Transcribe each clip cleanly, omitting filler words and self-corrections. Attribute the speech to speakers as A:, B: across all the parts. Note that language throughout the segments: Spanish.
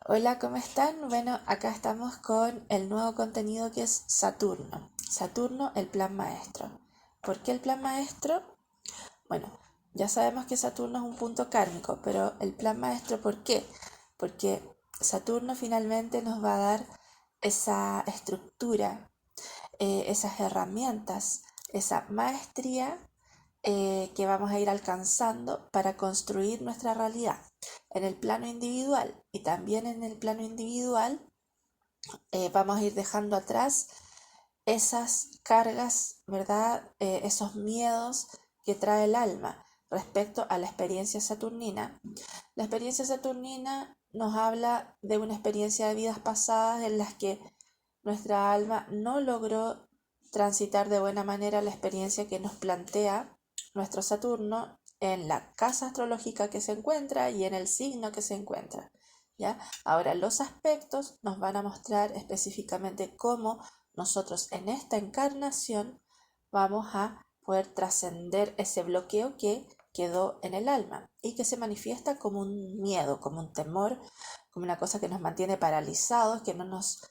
A: Hola, ¿cómo están? Bueno, acá estamos con el nuevo contenido que es Saturno. Saturno, el plan maestro. ¿Por qué el plan maestro? Bueno, ya sabemos que Saturno es un punto kármico, pero el plan maestro, ¿por qué? Porque Saturno finalmente nos va a dar esa estructura, esas herramientas, esa maestría que vamos a ir alcanzando para construir nuestra realidad en el plano individual. Y también en el plano individual vamos a ir dejando atrás esas cargas, ¿verdad? Esos miedos que trae el alma respecto a la experiencia saturnina. La experiencia saturnina nos habla de una experiencia de vidas pasadas en las que nuestra alma no logró transitar de buena manera la experiencia que nos plantea nuestro Saturno en la casa astrológica que se encuentra y en el signo que se encuentra. ¿Ya? Ahora, los aspectos nos van a mostrar específicamente cómo nosotros en esta encarnación vamos a poder trascender ese bloqueo que quedó en el alma y que se manifiesta como un miedo, como un temor, como una cosa que nos mantiene paralizados, que no nos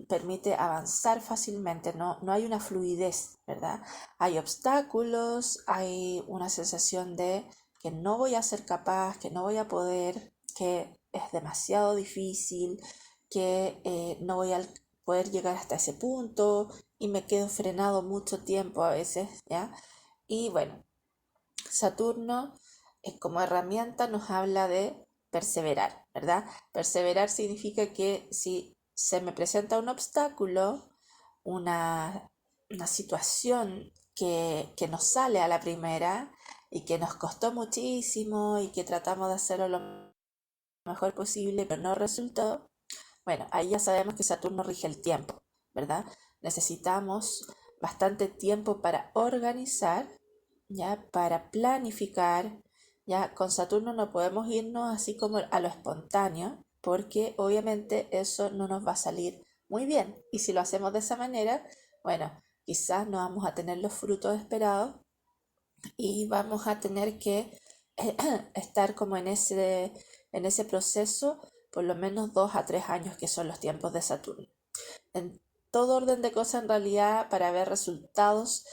A: permite avanzar fácilmente, no hay una fluidez, ¿verdad? Hay obstáculos, hay una sensación de que no voy a ser capaz, que no voy a poder, que es demasiado difícil, que no voy a poder llegar hasta ese punto y me quedo frenado mucho tiempo a veces, ¿ya? Y bueno, Saturno como herramienta nos habla de perseverar, ¿verdad? Perseverar significa que si se me presenta un obstáculo, una situación que nos sale a la primera y que nos costó muchísimo y que tratamos de hacerlo lo mejor posible, pero no resultó, bueno, ahí ya sabemos que Saturno rige el tiempo, ¿verdad? Necesitamos bastante tiempo para organizar, ya, para planificar, ya. Con Saturno no podemos irnos así como a lo espontáneo, porque obviamente eso no nos va a salir muy bien. Y si lo hacemos de esa manera, bueno, quizás no vamos a tener los frutos esperados y vamos a tener que estar como en ese proceso por lo menos 2 a 3 años, que son los tiempos de Saturno. En todo orden de cosas, en realidad, para ver resultados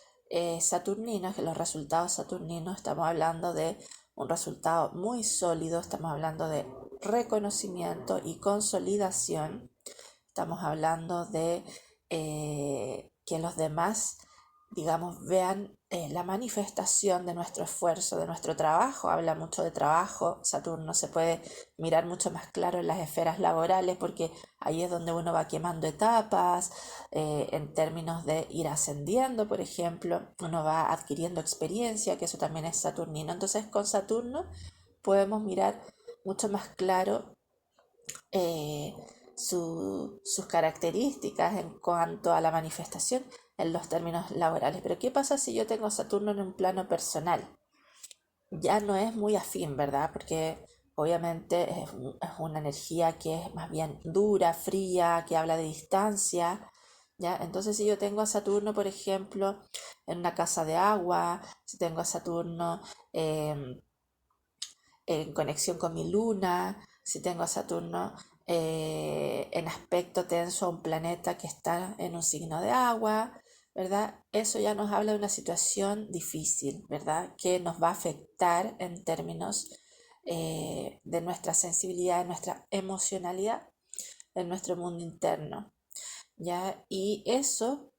A: saturninos, que los resultados saturninos estamos hablando de un resultado muy sólido, estamos hablando de reconocimiento y consolidación, estamos hablando de que los demás, digamos, vean la manifestación de nuestro esfuerzo, de nuestro trabajo. Habla mucho de trabajo. Saturno se puede mirar mucho más claro en las esferas laborales porque ahí es donde uno va quemando etapas, en términos de ir ascendiendo, por ejemplo, uno va adquiriendo experiencia, que eso también es saturnino. Entonces con Saturno podemos mirar mucho más claro eh, sus características en cuanto a la manifestación en los términos laborales. Pero ¿qué pasa si yo tengo Saturno en un plano personal? Ya no es muy afín, ¿verdad? Porque obviamente es una energía que es más bien dura, fría, que habla de distancia. ¿Ya? Entonces, si yo tengo a Saturno, por ejemplo, en una casa de agua, si tengo a Saturno en conexión con mi luna, si tengo a Saturno en aspecto tenso a un planeta que está en un signo de agua, ¿verdad? Eso ya nos habla de una situación difícil, ¿verdad? Que nos va a afectar en términos de nuestra sensibilidad, de nuestra emocionalidad, en nuestro mundo interno, ¿ya? Y eso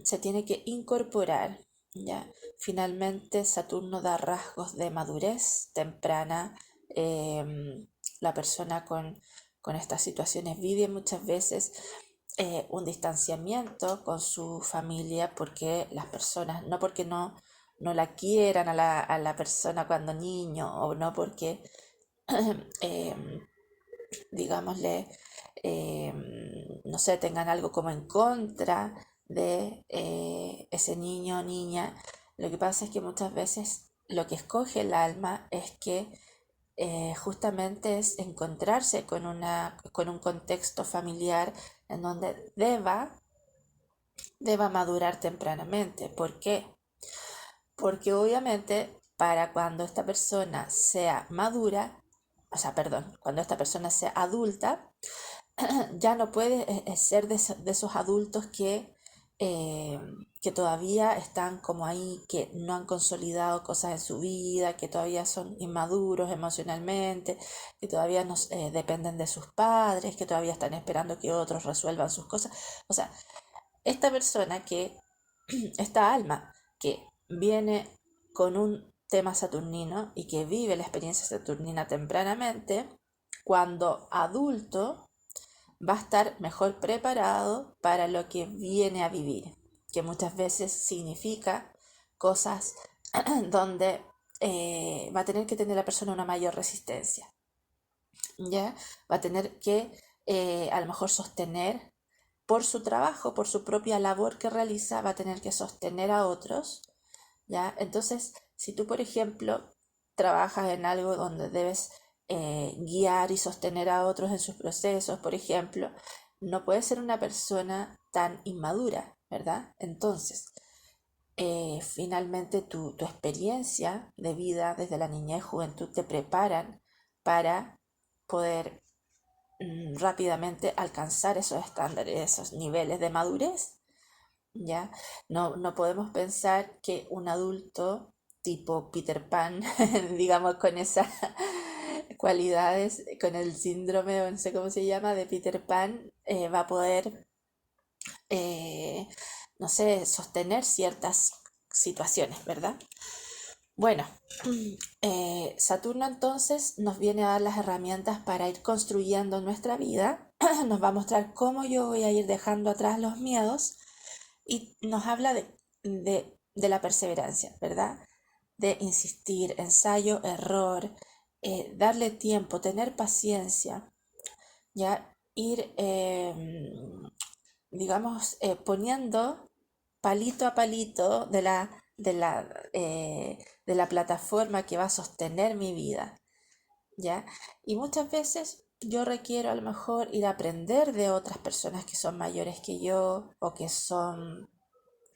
A: se tiene que incorporar, ¿ya? Finalmente Saturno da rasgos de madurez temprana. La persona con estas situaciones vive muchas veces un distanciamiento con su familia porque las personas, no porque no la quieran a la persona cuando niño o no porque eh, digámosle, eh, no sé, tengan algo como en contra de ese niño o niña. Lo que pasa es que muchas veces lo que escoge el alma es que justamente es encontrarse con un contexto familiar en donde deba madurar tempranamente. ¿Por qué? Porque obviamente para cuando esta persona sea madura, cuando esta persona sea adulta, ya no puede ser de esos adultos eh, que todavía están como ahí, que no han consolidado cosas en su vida, que todavía son inmaduros emocionalmente, que todavía dependen de sus padres, que todavía están esperando que otros resuelvan sus cosas. O sea, esta persona esta alma que viene con un tema saturnino y que vive la experiencia saturnina tempranamente, cuando adulto va a estar mejor preparado para lo que viene a vivir, que muchas veces significa cosas donde va a tener que tener la persona una mayor resistencia, ¿ya? Va a tener que a lo mejor sostener por su trabajo, por su propia labor que realiza, va a tener que sostener a otros, ¿ya? Entonces, si tú, por ejemplo, trabajas en algo donde debes guiar y sostener a otros en sus procesos, por ejemplo, no puedes ser una persona tan inmadura, ¿verdad? Entonces, finalmente tu experiencia de vida desde la niñez y juventud te preparan para poder rápidamente alcanzar esos estándares, esos niveles de madurez. ¿Ya? No podemos pensar que un adulto tipo Peter Pan, digamos con esas cualidades, con el síndrome, o no sé cómo se llama, de Peter Pan, va a poder, eh, no sé, sostener ciertas situaciones, ¿verdad? Bueno, Saturno entonces nos viene a dar las herramientas para ir construyendo nuestra vida, nos va a mostrar cómo yo voy a ir dejando atrás los miedos y nos habla de la perseverancia, ¿verdad? De insistir, ensayo, error, darle tiempo, tener paciencia, ya ir, digamos, poniendo palito a palito de la plataforma que va a sostener mi vida, ¿ya? Y muchas veces yo requiero a lo mejor ir a aprender de otras personas que son mayores que yo o que son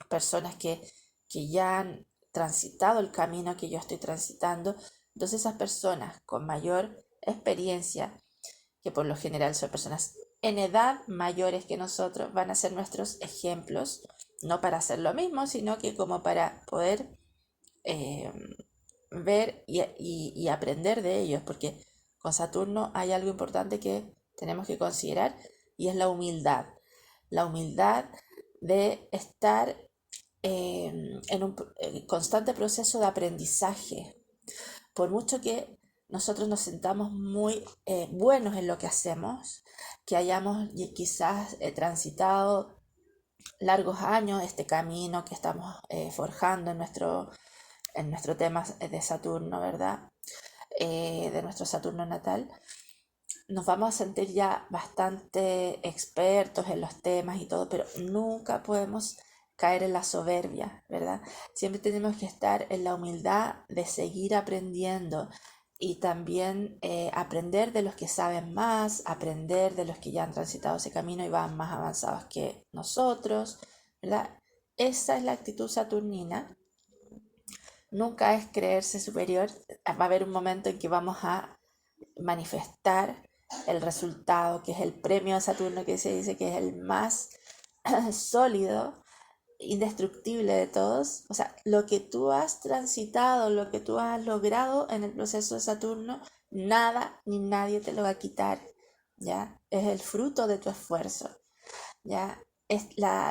A: personas que ya han transitado el camino que yo estoy transitando. Entonces esas personas con mayor experiencia, que por lo general son personas en edad mayores que nosotros, van a ser nuestros ejemplos, no para hacer lo mismo, sino que como para poder eh, ver y aprender de ellos, porque con Saturno hay algo importante que tenemos que considerar y es la humildad de estar en un constante proceso de aprendizaje. Por mucho que nosotros nos sentamos muy buenos en lo que hacemos, que hayamos quizás transitado largos años este camino que estamos forjando en nuestro tema de Saturno, ¿verdad? De nuestro Saturno natal, nos vamos a sentir ya bastante expertos en los temas y todo, pero nunca podemos caer en la soberbia, ¿verdad? Siempre tenemos que estar en la humildad de seguir aprendiendo y también aprender de los que saben más, aprender de los que ya han transitado ese camino y van más avanzados que nosotros, ¿verdad? Esa es la actitud saturnina. Nunca es creerse superior. Va a haber un momento en que vamos a manifestar el resultado, que es el premio de Saturno, que se dice que es el más sólido, indestructible de todos. O sea, lo que tú has transitado, lo que tú has logrado en el proceso de Saturno, nada ni nadie te lo va a quitar, ¿ya? Es el fruto de tu esfuerzo, ¿ya?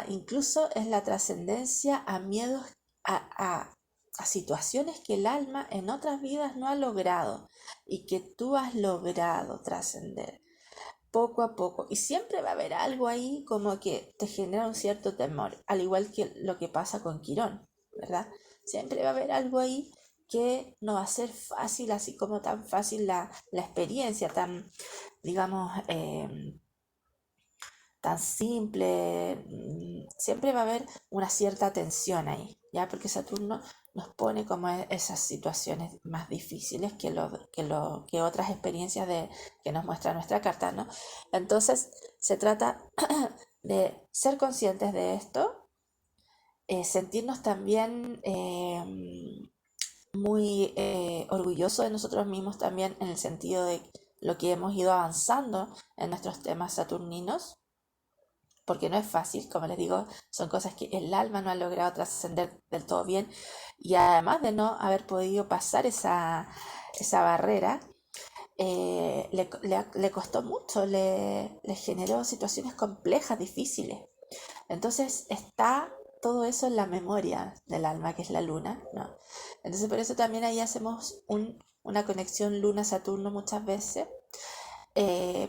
A: Incluso es la trascendencia a miedos, a situaciones que el alma en otras vidas no ha logrado y que tú has logrado trascender poco a poco. Y siempre va a haber algo ahí como que te genera un cierto temor, al igual que lo que pasa con Quirón, ¿verdad? Siempre va a haber algo ahí que no va a ser fácil, así como tan fácil la experiencia, tan, digamos, tan simple, siempre va a haber una cierta tensión ahí, ¿ya? Porque Saturno nos pone como esas situaciones más difíciles que otras experiencias que nos muestra nuestra carta, ¿no? Entonces, se trata de ser conscientes de esto, sentirnos también muy orgullosos de nosotros mismos también en el sentido de lo que hemos ido avanzando en nuestros temas saturninos, porque no es fácil, como les digo, son cosas que el alma no ha logrado trascender del todo bien, y además de no haber podido pasar esa barrera, le costó mucho, le generó situaciones complejas, difíciles. Entonces está todo eso en la memoria del alma, que es la luna, ¿no? Entonces por eso también ahí hacemos una conexión luna-Saturno muchas veces,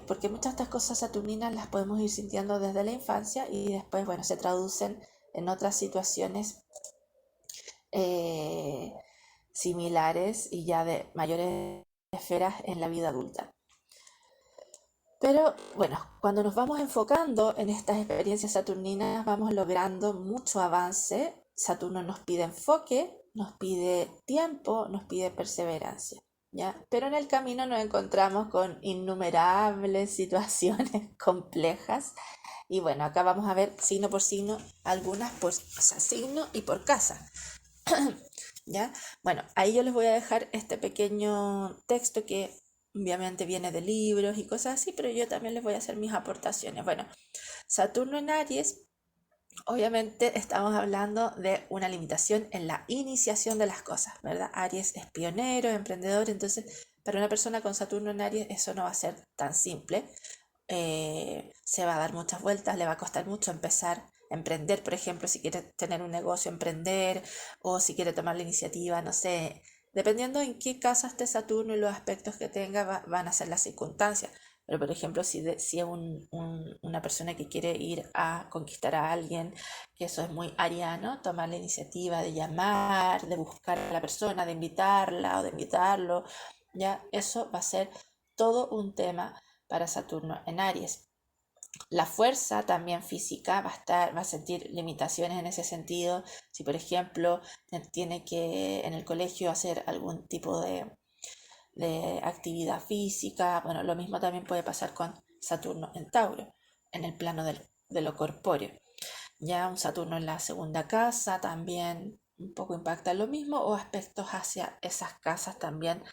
A: porque muchas de estas cosas saturninas las podemos ir sintiendo desde la infancia y después, bueno, se traducen en otras situaciones eh, similares y ya de mayores esferas en la vida adulta. Pero bueno, cuando nos vamos enfocando en estas experiencias saturninas, vamos logrando mucho avance. Saturno nos pide enfoque, nos pide tiempo, nos pide perseverancia, ¿ya? Pero en el camino nos encontramos con innumerables situaciones complejas. Y bueno, acá vamos a ver signo por signo, algunas por, o sea, signo y por casa. ¿Ya? Bueno, ahí yo les voy a dejar este pequeño texto que obviamente viene de libros y cosas así, pero yo también les voy a hacer mis aportaciones. Bueno, Saturno en Aries, obviamente estamos hablando de una limitación en la iniciación de las cosas, ¿verdad? Aries es pionero, emprendedor, entonces para una persona con Saturno en Aries eso no va a ser tan simple. Se va a dar muchas vueltas, le va a costar mucho empezar a emprender, por ejemplo, si quiere tener un negocio, emprender, o si quiere tomar la iniciativa, no sé, dependiendo en qué casa esté Saturno y los aspectos que tenga, van a ser las circunstancias. Pero, por ejemplo, si es una persona que quiere ir a conquistar a alguien, que eso es muy ariano, tomar la iniciativa de llamar, de buscar a la persona, de invitarla o de invitarlo, ya eso va a ser todo un tema para Saturno en Aries. La fuerza también física va a sentir limitaciones en ese sentido. Si por ejemplo tiene que en el colegio hacer algún tipo de actividad física, bueno, lo mismo también puede pasar con Saturno en Tauro, en el plano de lo corpóreo. Ya un Saturno en la segunda casa también un poco impacta lo mismo, o aspectos hacia esas casas también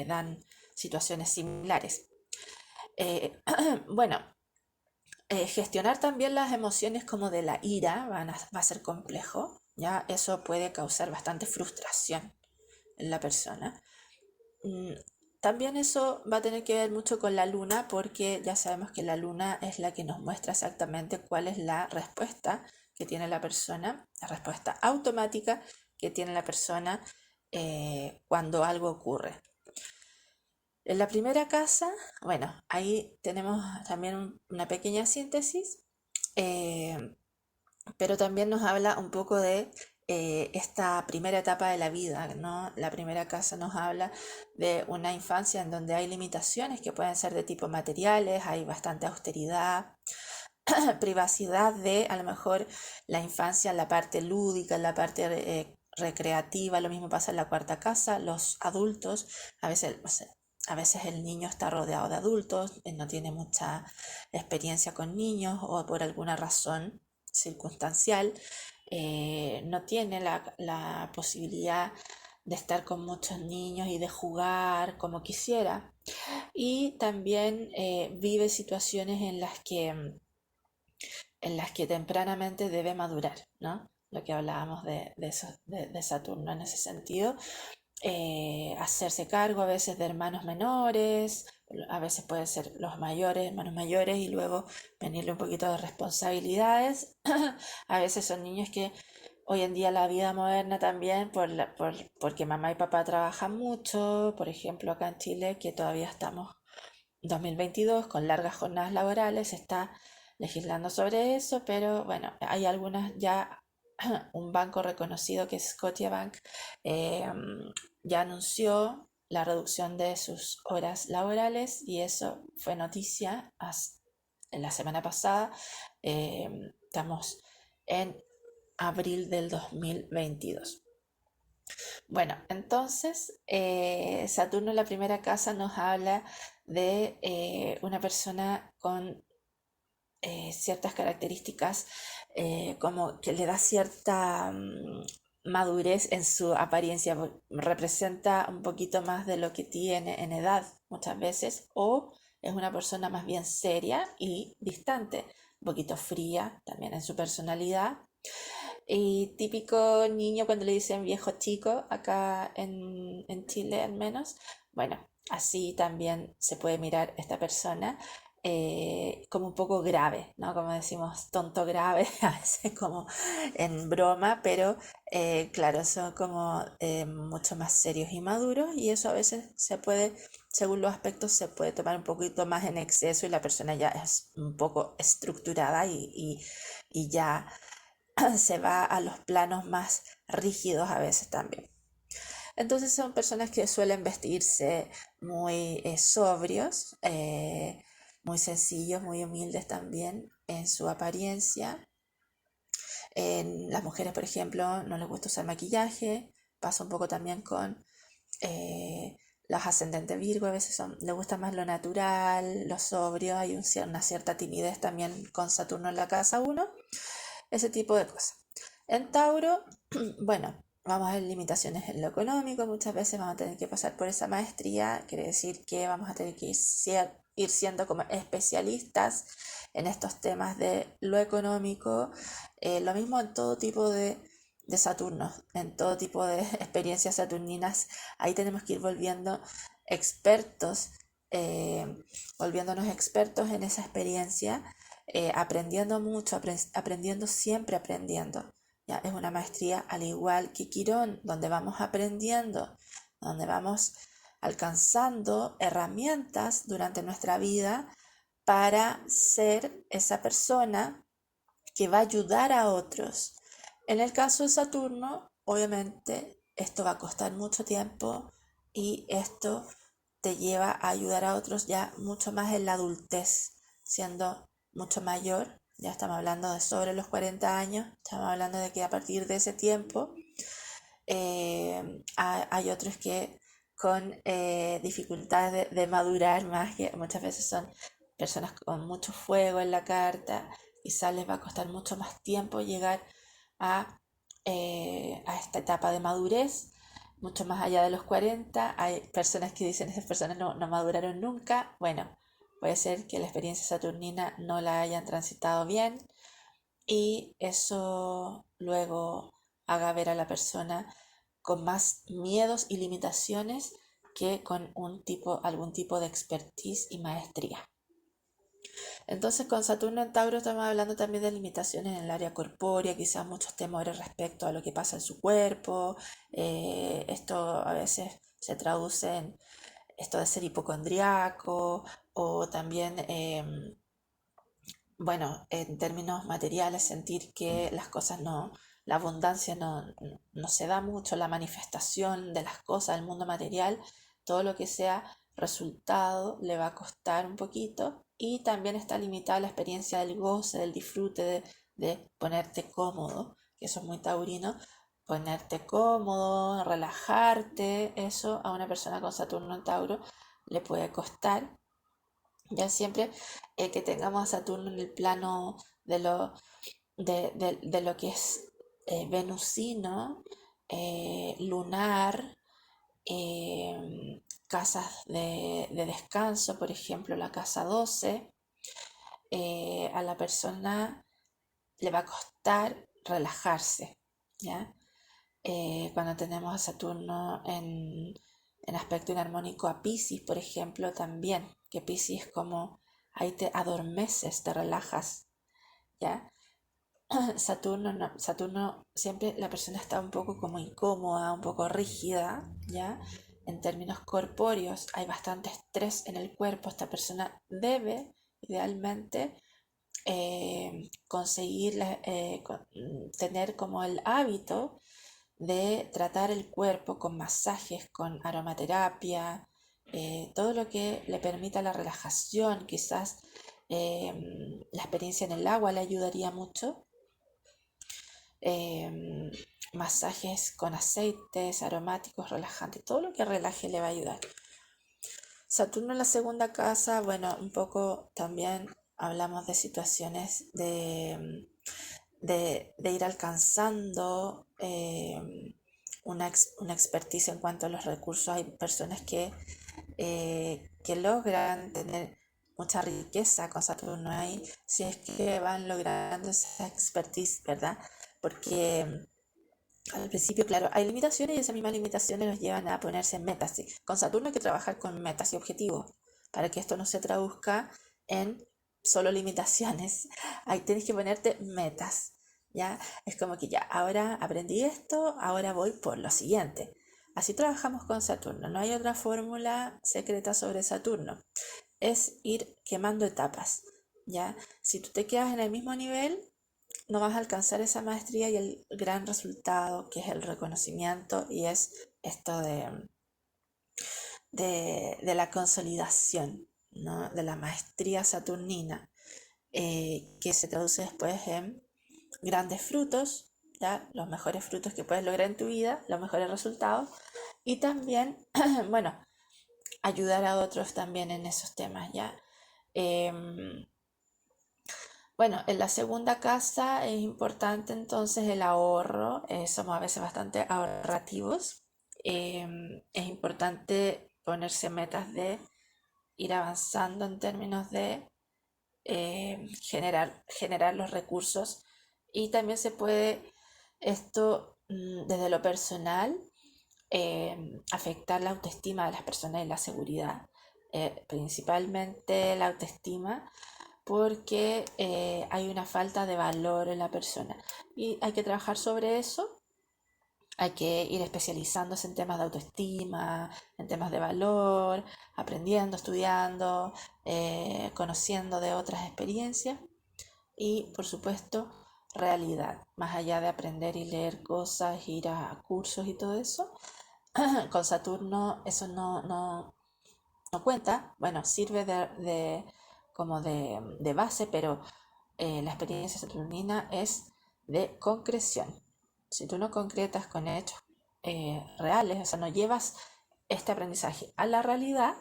A: dan situaciones similares. Bueno, gestionar también las emociones como de la ira va a ser complejo, ¿ya? Eso puede causar bastante frustración en la persona. Mm, También eso va a tener que ver mucho con la luna, porque ya sabemos que la luna es la que nos muestra exactamente cuál es la respuesta que tiene la persona, la respuesta automática que tiene la persona cuando algo ocurre. En la primera casa, bueno, ahí tenemos también una pequeña síntesis, eh, pero también nos habla un poco de esta primera etapa de la vida, ¿no? La primera casa nos habla de una infancia en donde hay limitaciones que pueden ser de tipo materiales, hay bastante austeridad, privacidad de a lo mejor la infancia, la parte lúdica, la parte recreativa, lo mismo pasa en la cuarta casa, los adultos, a veces, no sé, a veces el niño está rodeado de adultos, no tiene mucha experiencia con niños o por alguna razón circunstancial, no tiene la posibilidad de estar con muchos niños y de jugar como quisiera. Y también vive situaciones en las que tempranamente debe madurar, ¿no? Lo que hablábamos de Saturno en ese sentido. Hacerse cargo a veces de hermanos menores, a veces pueden ser los mayores, hermanos mayores, y luego venirle un poquito de responsabilidades. A veces son niños que hoy en día la vida moderna también, porque mamá y papá trabajan mucho, por ejemplo acá en Chile, que todavía estamos 2022 con largas jornadas laborales, se está legislando sobre eso, pero bueno, hay algunas ya, un banco reconocido que es Scotiabank, eh, ya anunció la reducción de sus horas laborales y eso fue noticia en la semana pasada. Estamos en abril del 2022. Bueno, entonces Saturno en la primera casa nos habla de una persona con ciertas características como que le da cierta madurez en su apariencia, representa un poquito más de lo que tiene en edad muchas veces, o es una persona más bien seria y distante, un poquito fría también en su personalidad. Y típico niño cuando le dicen viejo chico, acá en Chile al menos, bueno, así también se puede mirar esta persona como un poco grave, ¿no? Como decimos, tonto grave, a veces como en broma, pero claro, son como mucho más serios y maduros y eso a veces se puede, según los aspectos, se puede tomar un poquito más en exceso y la persona ya es un poco estructurada y ya se va a los planos más rígidos a veces también. Entonces son personas que suelen vestirse muy sobrios, muy sencillos, muy humildes también en su apariencia. En las mujeres, por ejemplo, no les gusta usar maquillaje. Pasa un poco también con los ascendentes Virgo, a veces les gusta más lo natural, lo sobrio, hay una cierta timidez también con Saturno en la casa 1, ese tipo de cosas. En Tauro, bueno, vamos a ver limitaciones en lo económico, muchas veces vamos a tener que pasar por esa maestría, quiere decir que vamos a tener que ir siendo como especialistas en estos temas de lo económico, lo mismo en todo tipo de Saturno, en todo tipo de experiencias saturninas, ahí tenemos que ir expertos, eh, volviéndonos expertos en esa experiencia, aprendiendo mucho, aprendiendo siempre aprendiendo. ¿Ya? Es una maestría al igual que Quirón, donde vamos aprendiendo, donde vamos alcanzando herramientas durante nuestra vida para ser esa persona que va a ayudar a otros. En el caso de Saturno, obviamente, esto va a costar mucho tiempo y esto te lleva a ayudar a otros ya mucho más en la adultez, siendo mucho mayor. Ya estamos hablando de sobre los 40 años, estamos hablando de que a partir de ese tiempo hay otros que con dificultades de madurar más, que muchas veces son personas con mucho fuego en la carta, quizás les va a costar mucho más tiempo llegar a esta etapa de madurez, mucho más allá de los 40. Hay personas que dicen, esas personas no maduraron nunca. Bueno, puede ser que la experiencia saturnina no la hayan transitado bien y eso luego haga ver a la persona con más miedos y limitaciones que con algún tipo de expertise y maestría. Entonces con Saturno en Tauro estamos hablando también de limitaciones en el área corpórea, quizás muchos temores respecto a lo que pasa en su cuerpo. Esto a veces se traduce en esto de ser hipocondriaco o también bueno, en términos materiales, sentir que las cosas la abundancia no se da mucho, la manifestación de las cosas del mundo material, todo lo que sea resultado le va a costar un poquito y también está limitada la experiencia del goce, del disfrute, de ponerte cómodo, que eso es muy taurino, ponerte cómodo, relajarte, eso a una persona con Saturno en Tauro le puede costar ya siempre que tengamos a Saturno en el plano de lo que es venusino, lunar, casas de descanso, por ejemplo, la casa 12, a la persona le va a costar relajarse, ¿ya? Cuando tenemos a Saturno en aspecto inarmónico a Piscis, por ejemplo, también, que Piscis es como ahí te adormeces, te relajas, ¿ya? Saturno, no, Saturno siempre la persona está un poco como incómoda, un poco rígida, ¿ya? En términos corpóreos hay bastante estrés en el cuerpo, esta persona debe idealmente conseguir tener como el hábito de tratar el cuerpo con masajes, con aromaterapia, todo lo que le permita la relajación, quizás la experiencia en el agua le ayudaría mucho. Masajes con aceites aromáticos, relajantes, todo lo que relaje le va a ayudar. Saturno en la segunda casa, bueno, un poco también hablamos de situaciones de ir alcanzando una expertise en cuanto a los recursos. Hay personas que logran tener mucha riqueza con Saturno ahí, si es que van logrando esa expertise, ¿verdad? Porque al principio, claro, hay limitaciones y esas mismas limitaciones los llevan a ponerse metas. ¿Sí? Con Saturno hay que trabajar con metas y objetivos para que esto no se traduzca en solo limitaciones. Ahí tienes que ponerte metas, ¿ya? Es como que ya, ahora aprendí esto, ahora voy por lo siguiente. Así trabajamos con Saturno. No hay otra fórmula secreta sobre Saturno. Es ir quemando etapas, ¿ya? Si tú te quedas en el mismo nivel, no vas a alcanzar esa maestría y el gran resultado que es el reconocimiento y es esto de la consolidación, ¿no? De la maestría saturnina, que se traduce después en grandes frutos, ¿ya? Los mejores frutos que puedes lograr en tu vida, los mejores resultados y también, bueno, ayudar a otros también en esos temas, ¿ya? Bueno, en la segunda casa es importante entonces el ahorro, somos a veces bastante ahorrativos. Es importante ponerse metas de ir avanzando en términos de generar los recursos y también se puede esto desde lo personal afectar la autoestima de las personas y la seguridad, principalmente la autoestima porque hay una falta de valor en la persona y hay que trabajar sobre eso. Hay que ir especializándose en temas de autoestima, en temas de valor, aprendiendo, estudiando, conociendo de otras experiencias y, por supuesto, realidad. Más allá de aprender y leer cosas, ir a cursos y todo eso, con Saturno eso no cuenta. Bueno, sirve como de base, pero la experiencia saturnina es de concreción. Si tú no concretas con hechos reales, o sea, no llevas este aprendizaje a la realidad,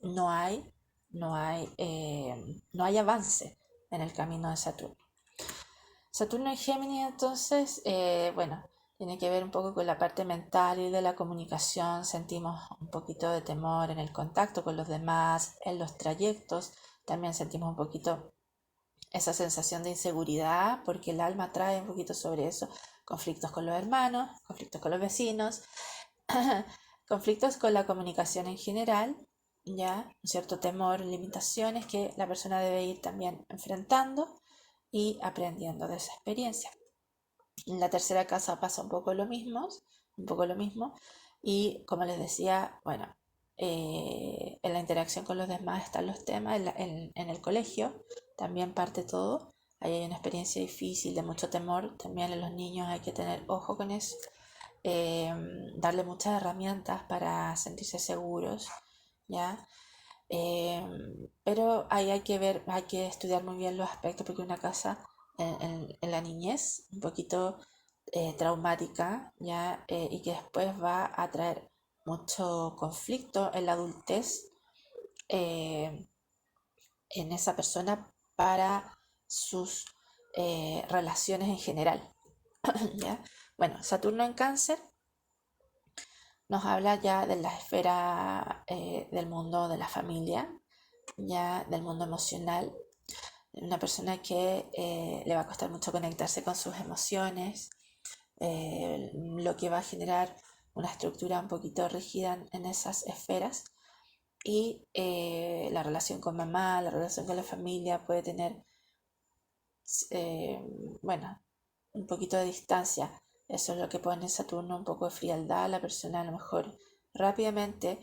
A: no hay, no hay avance en el camino de Saturno. Saturno en Géminis, entonces, bueno, tiene que ver un poco con la parte mental y de la comunicación. Sentimos un poquito de temor en el contacto con los demás, en los trayectos. También sentimos un poquito esa sensación de inseguridad, porque el alma trae un poquito sobre eso. Conflictos con los hermanos, conflictos con los vecinos, conflictos con la comunicación en general, ya un cierto temor, limitaciones que la persona debe ir también enfrentando y aprendiendo de esa experiencia. En la tercera casa pasa un poco lo mismo, y como les decía, bueno, en la interacción con los demás están los temas, en el colegio también parte todo, ahí hay una experiencia difícil, de mucho temor, también en los niños hay que tener ojo con eso, eh, darle muchas herramientas para sentirse seguros, ¿ya? Eh, pero ahí hay que ver, hay que estudiar muy bien los aspectos porque una casa en la niñez un poquito traumática, ¿ya? Y que después va a traer mucho conflicto en la adultez eh, en esa persona para sus relaciones en general, ¿ya? Bueno, Saturno en Cáncer nos habla ya de la esfera del mundo de la familia, ya del mundo emocional, una persona que le va a costar mucho conectarse con sus emociones, lo que va a generar una estructura un poquito rígida en esas esferas y la relación con mamá, la relación con la familia puede tener, eh, bueno, un poquito de distancia. Eso es lo que pone en Saturno, un poco de frialdad. La persona a lo mejor rápidamente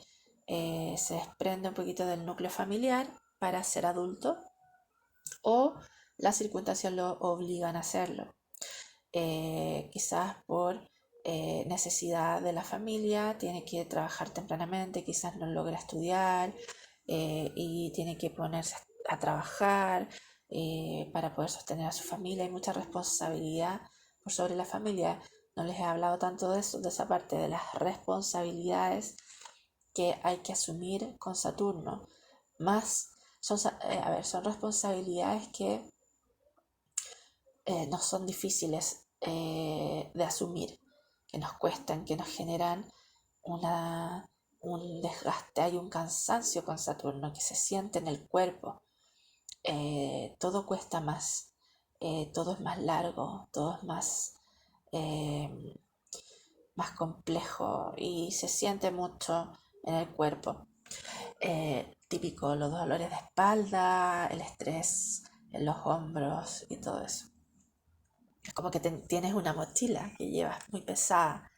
A: se desprende un poquito del núcleo familiar para ser adulto o las circunstancias lo obligan a hacerlo. Quizás por necesidad de la familia, tiene que trabajar tempranamente, quizás no logra estudiar y tiene que ponerse a trabajar para poder sostener a su familia. Hay mucha responsabilidad por sobre la familia. No les he hablado tanto de eso, de esa parte de las responsabilidades que hay que asumir con Saturno. Más son, a ver, son responsabilidades que no son difíciles de asumir, que nos cuestan, que nos generan un desgaste, hay un cansancio con Saturno que se siente en el cuerpo. Todo cuesta más, todo es más largo, todo es más complejo y se siente mucho en el cuerpo. Típico los dolores de espalda, el estrés en los hombros y todo eso. Es como que tienes una mochila que llevas muy pesada.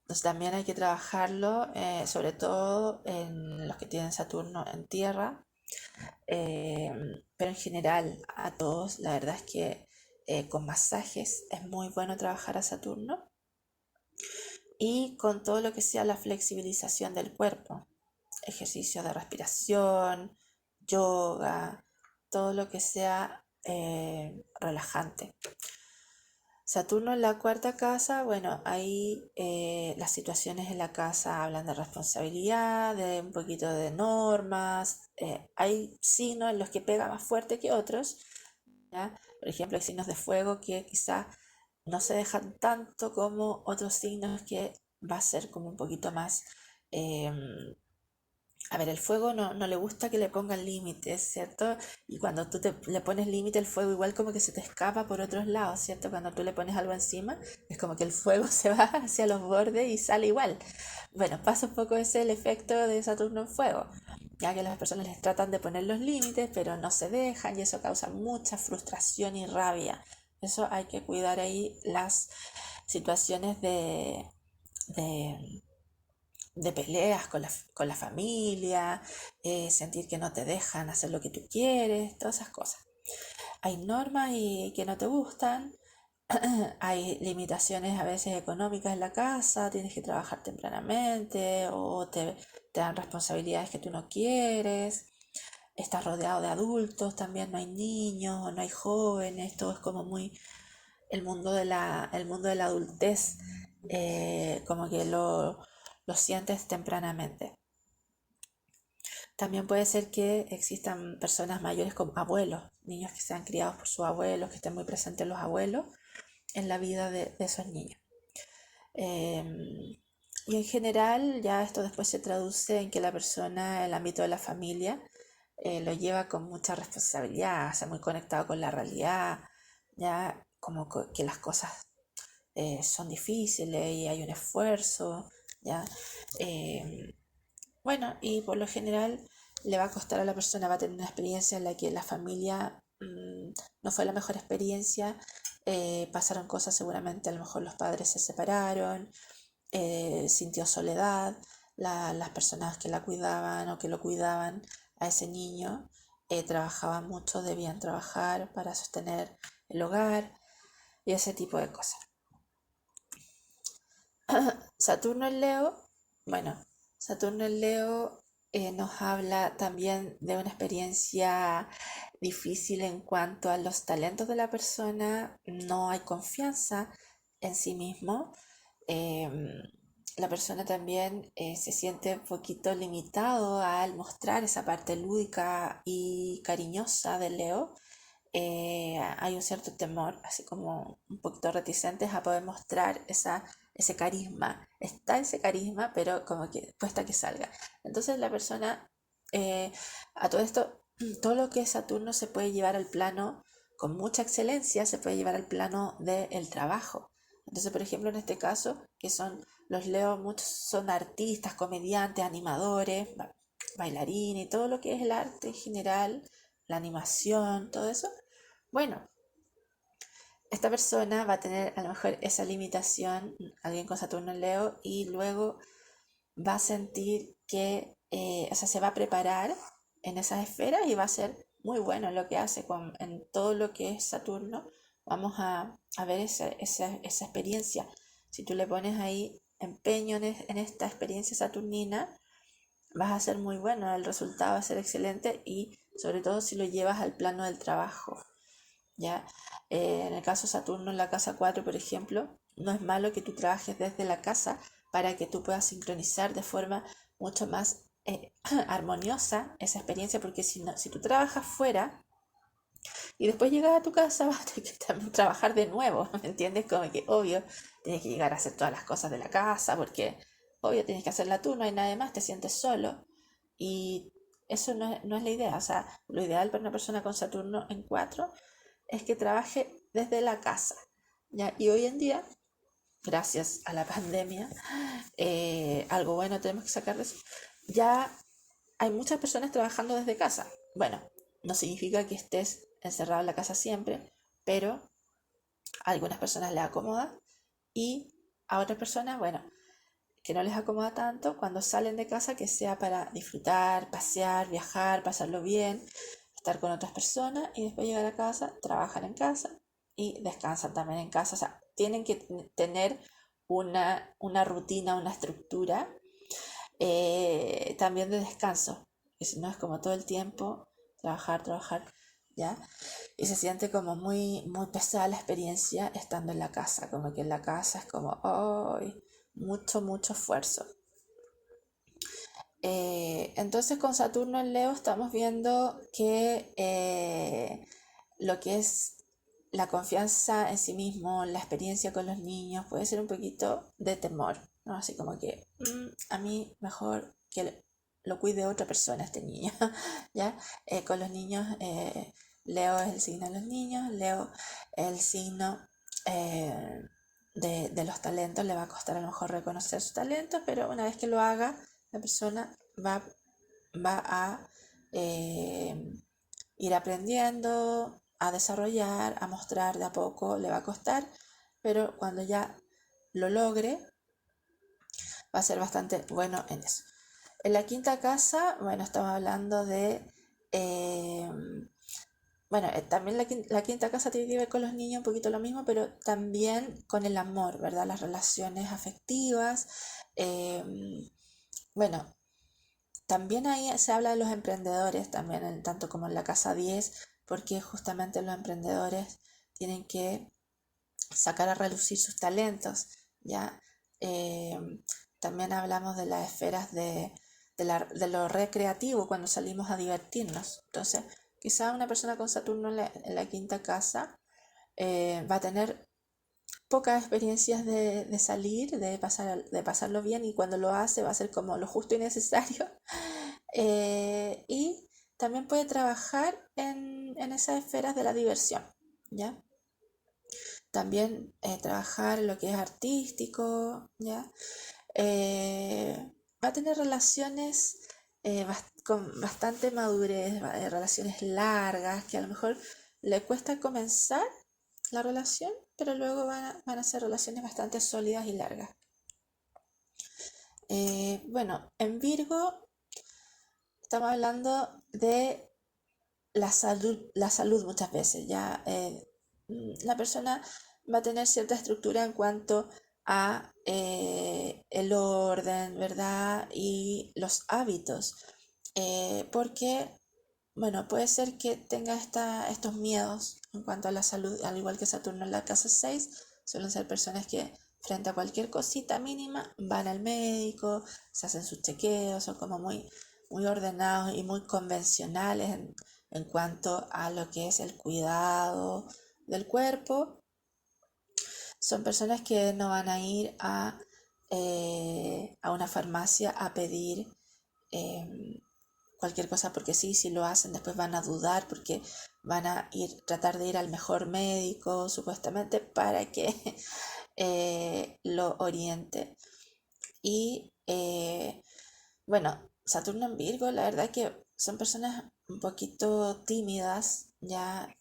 A: Entonces también hay que trabajarlo, sobre todo en los que tienen Saturno en tierra, pero en general a todos. La verdad es que con masajes es muy bueno trabajar a Saturno y con todo lo que sea la flexibilización del cuerpo, ejercicios de respiración, yoga, todo lo que sea relajante. Saturno en la cuarta casa, bueno, ahí las situaciones en la casa hablan de responsabilidad, de un poquito de normas. Hay signos en los que pega más fuerte que otros, ¿ya? Por ejemplo, hay signos de fuego que quizá no se dejan tanto como otros signos que va a ser como un poquito más... a ver, el fuego no le gusta que le pongan límites, ¿cierto? Y cuando tú le pones límite, el fuego igual como que se te escapa por otros lados, ¿cierto? Cuando tú le pones algo encima, es como que el fuego se va hacia los bordes y sale igual. Bueno, pasa un poco ese el efecto de Saturno en fuego, ya que las personas les tratan de poner los límites, pero no se dejan y eso causa mucha frustración y rabia. Eso hay que cuidar ahí las situaciones de de peleas con la familia, sentir que no te dejan hacer lo que tú quieres, todas esas cosas. Hay normas que no te gustan, hay limitaciones a veces económicas en la casa, tienes que trabajar tempranamente o te dan responsabilidades que tú no quieres, estás rodeado de adultos, también no hay niños o no hay jóvenes, todo es como muy el mundo de la adultez, como que lo sientes tempranamente. También puede ser que existan personas mayores como abuelos, niños que sean criados por sus abuelos, que estén muy presentes los abuelos en la vida de esos niños. Y en general ya esto después se traduce en que la persona, el ámbito de la familia, lo lleva con mucha responsabilidad, o sea, muy conectado con la realidad, ya como que las cosas son difíciles y hay un esfuerzo, ya. Bueno, y por lo general le va a costar a la persona, va a tener una experiencia en la que la familia no fue la mejor experiencia, pasaron cosas seguramente, a lo mejor los padres se separaron, sintió soledad, las personas que la cuidaban o que lo cuidaban a ese niño trabajaban mucho, debían trabajar para sostener el hogar y ese tipo de cosas. Saturno en Leo, bueno, Saturno en Leo nos habla también de una experiencia difícil en cuanto a los talentos de la persona, no hay confianza en sí mismo. La persona también se siente un poquito limitado al mostrar esa parte lúdica y cariñosa de Leo. Hay un cierto temor, así como un poquito reticentes a poder mostrar ese carisma. Está ese carisma, pero como que cuesta que salga. Entonces la persona, a todo esto, todo lo que es Saturno se puede llevar al plano, con mucha excelencia, se puede llevar al plano del trabajo. Entonces, por ejemplo, en este caso, que son los Leo, muchos son artistas, comediantes, animadores, bailarines y todo lo que es el arte en general, la animación, todo eso. Bueno, esta persona va a tener a lo mejor esa limitación, alguien con Saturno en Leo, y luego va a sentir que, o sea, se va a preparar en esas esferas y va a ser muy bueno en lo que hace en todo lo que es Saturno. Vamos a ver esa experiencia. Si tú le pones ahí empeño en esta experiencia saturnina, vas a ser muy bueno, el resultado va a ser excelente y sobre todo si lo llevas al plano del trabajo. ¿Ya? En el caso Saturno en la casa 4, por ejemplo, no es malo que tú trabajes desde la casa para que tú puedas sincronizar de forma mucho más armoniosa esa experiencia, porque si tú trabajas fuera Y después llegas a tu casa, vas a tener que también trabajar de nuevo, ¿me entiendes? Como que obvio, tienes que llegar a hacer todas las cosas de la casa, porque obvio tienes que hacerla tú, no hay nadie más, te sientes solo. Y eso no es la idea, o sea, lo ideal para una persona con Saturno en 4 es que trabaje desde la casa, ¿ya? Y hoy en día, gracias a la pandemia, algo bueno tenemos que sacar de eso, ya hay muchas personas trabajando desde casa. Bueno, no significa que estés encerrado en la casa siempre, pero a algunas personas les acomoda y a otras personas, bueno, que no les acomoda tanto, cuando salen de casa que sea para disfrutar, pasear, viajar, pasarlo bien, estar con otras personas y después llegar a casa, trabajar en casa y descansan también en casa. O sea, tienen que tener una rutina, una estructura también de descanso. Y si no es como todo el tiempo trabajar, trabajar, ¿ya? Y se siente como muy pesada la experiencia estando en la casa, como que en la casa es como, ¡ay! Mucho esfuerzo. Entonces con Saturno en Leo estamos viendo que lo que es la confianza en sí mismo, la experiencia con los niños, puede ser un poquito de temor, ¿no? Así como que a mí mejor que lo cuide otra persona este niño, ¿ya? Con los niños, Leo es el signo de los niños, Leo es el signo eh, de los talentos, le va a costar a lo mejor reconocer sus talentos, pero una vez que lo haga, la persona va a eh, ir aprendiendo, a desarrollar, a mostrar de a poco, le va a costar, pero cuando ya lo logre, va a ser bastante bueno en eso. En la quinta casa, bueno, estamos hablando de... eh, bueno, también la quinta casa tiene que ver con los niños, un poquito lo mismo, pero también con el amor, ¿verdad? Las relaciones afectivas. eh, bueno, también ahí se habla de los emprendedores, también tanto como en la casa 10, porque justamente los emprendedores tienen que sacar a relucir sus talentos, ¿ya? Eh, También hablamos de las esferas de lo recreativo cuando salimos a divertirnos. Entonces, quizá una persona con Saturno en la quinta casa va a tener pocas experiencias de salir, de pasarlo bien y cuando lo hace va a ser como lo justo y necesario. Y también puede trabajar en esas esferas de la diversión, ¿ya? También trabajar lo que es artístico, ¿ya? Va a tener relaciones con bastante madurez, relaciones largas, que a lo mejor le cuesta comenzar la relación, pero luego van a ser relaciones bastante sólidas y largas. Bueno, en Virgo estamos hablando de la salud muchas veces, ya la persona va a tener cierta estructura en cuanto a el orden, ¿verdad? Y los hábitos, porque, bueno, puede ser que tenga estos miedos en cuanto a la salud, al igual que Saturno en la casa 6 suelen ser personas que frente a cualquier cosita mínima van al médico, se hacen sus chequeos, son como muy ordenados y muy convencionales en cuanto a lo que es el cuidado del cuerpo. Son personas que no van a ir a una farmacia a pedir eh, cualquier cosa porque sí, si lo hacen después van a dudar porque van a tratar de ir al mejor médico supuestamente para que lo oriente. Y bueno, Saturno en Virgo, la verdad que son personas un poquito tímidas, ya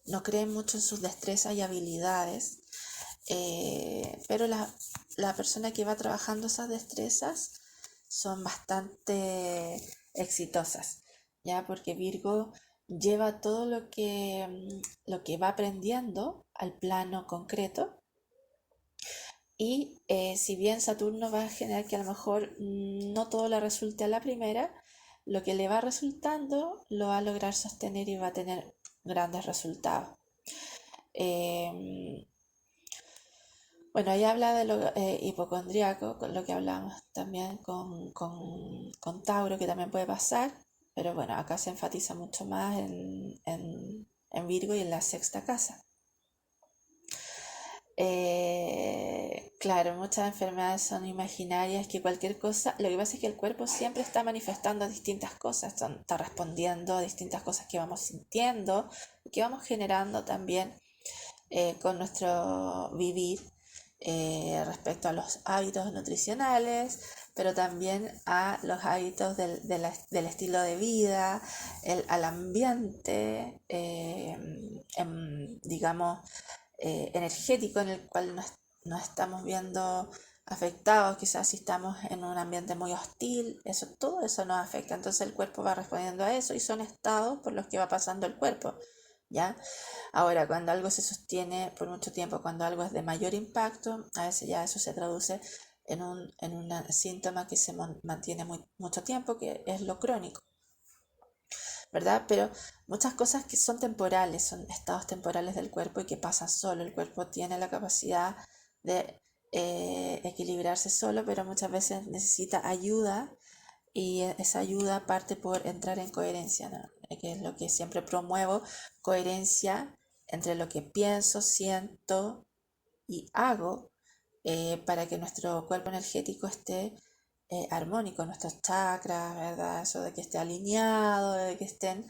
A: no creen mucho en sus destrezas y habilidades, pero la persona que va trabajando esas destrezas son bastante exitosas, ya porque Virgo lleva todo lo que va aprendiendo al plano concreto y si bien Saturno va a generar que a lo mejor no todo le resulte a la primera, lo que le va resultando lo va a lograr sostener y va a tener grandes resultados. Eh, bueno, ahí habla de lo hipocondríaco, con lo que hablamos también con Tauro, que también puede pasar. pero bueno, acá se enfatiza mucho más en Virgo y en la sexta casa. Claro, muchas enfermedades son imaginarias, que cualquier cosa, lo que pasa es que el cuerpo siempre está manifestando distintas cosas, está respondiendo a distintas cosas que vamos sintiendo, que vamos generando también con nuestro vivir respecto a los hábitos nutricionales, pero también a los hábitos del estilo de vida, al ambiente, digamos, energético en el cual nos estamos viendo afectados, quizás si estamos en un ambiente muy hostil, todo eso nos afecta, entonces el cuerpo va respondiendo a eso y son estados por los que va pasando el cuerpo, ¿ya? Ahora, cuando algo se sostiene por mucho tiempo, cuando algo es de mayor impacto, a veces ya eso se traduce en un síntoma que se mantiene mucho tiempo, que es lo crónico, ¿verdad? Pero muchas cosas que son temporales, son estados temporales del cuerpo y que pasan solo. El cuerpo tiene la capacidad de equilibrarse solo, pero muchas veces necesita ayuda y esa ayuda parte por entrar en coherencia, ¿no? Que es lo que siempre promuevo, coherencia entre lo que pienso, siento y hago para que nuestro cuerpo energético esté armónico, nuestros chakras, ¿verdad? Eso de que esté alineado, de que estén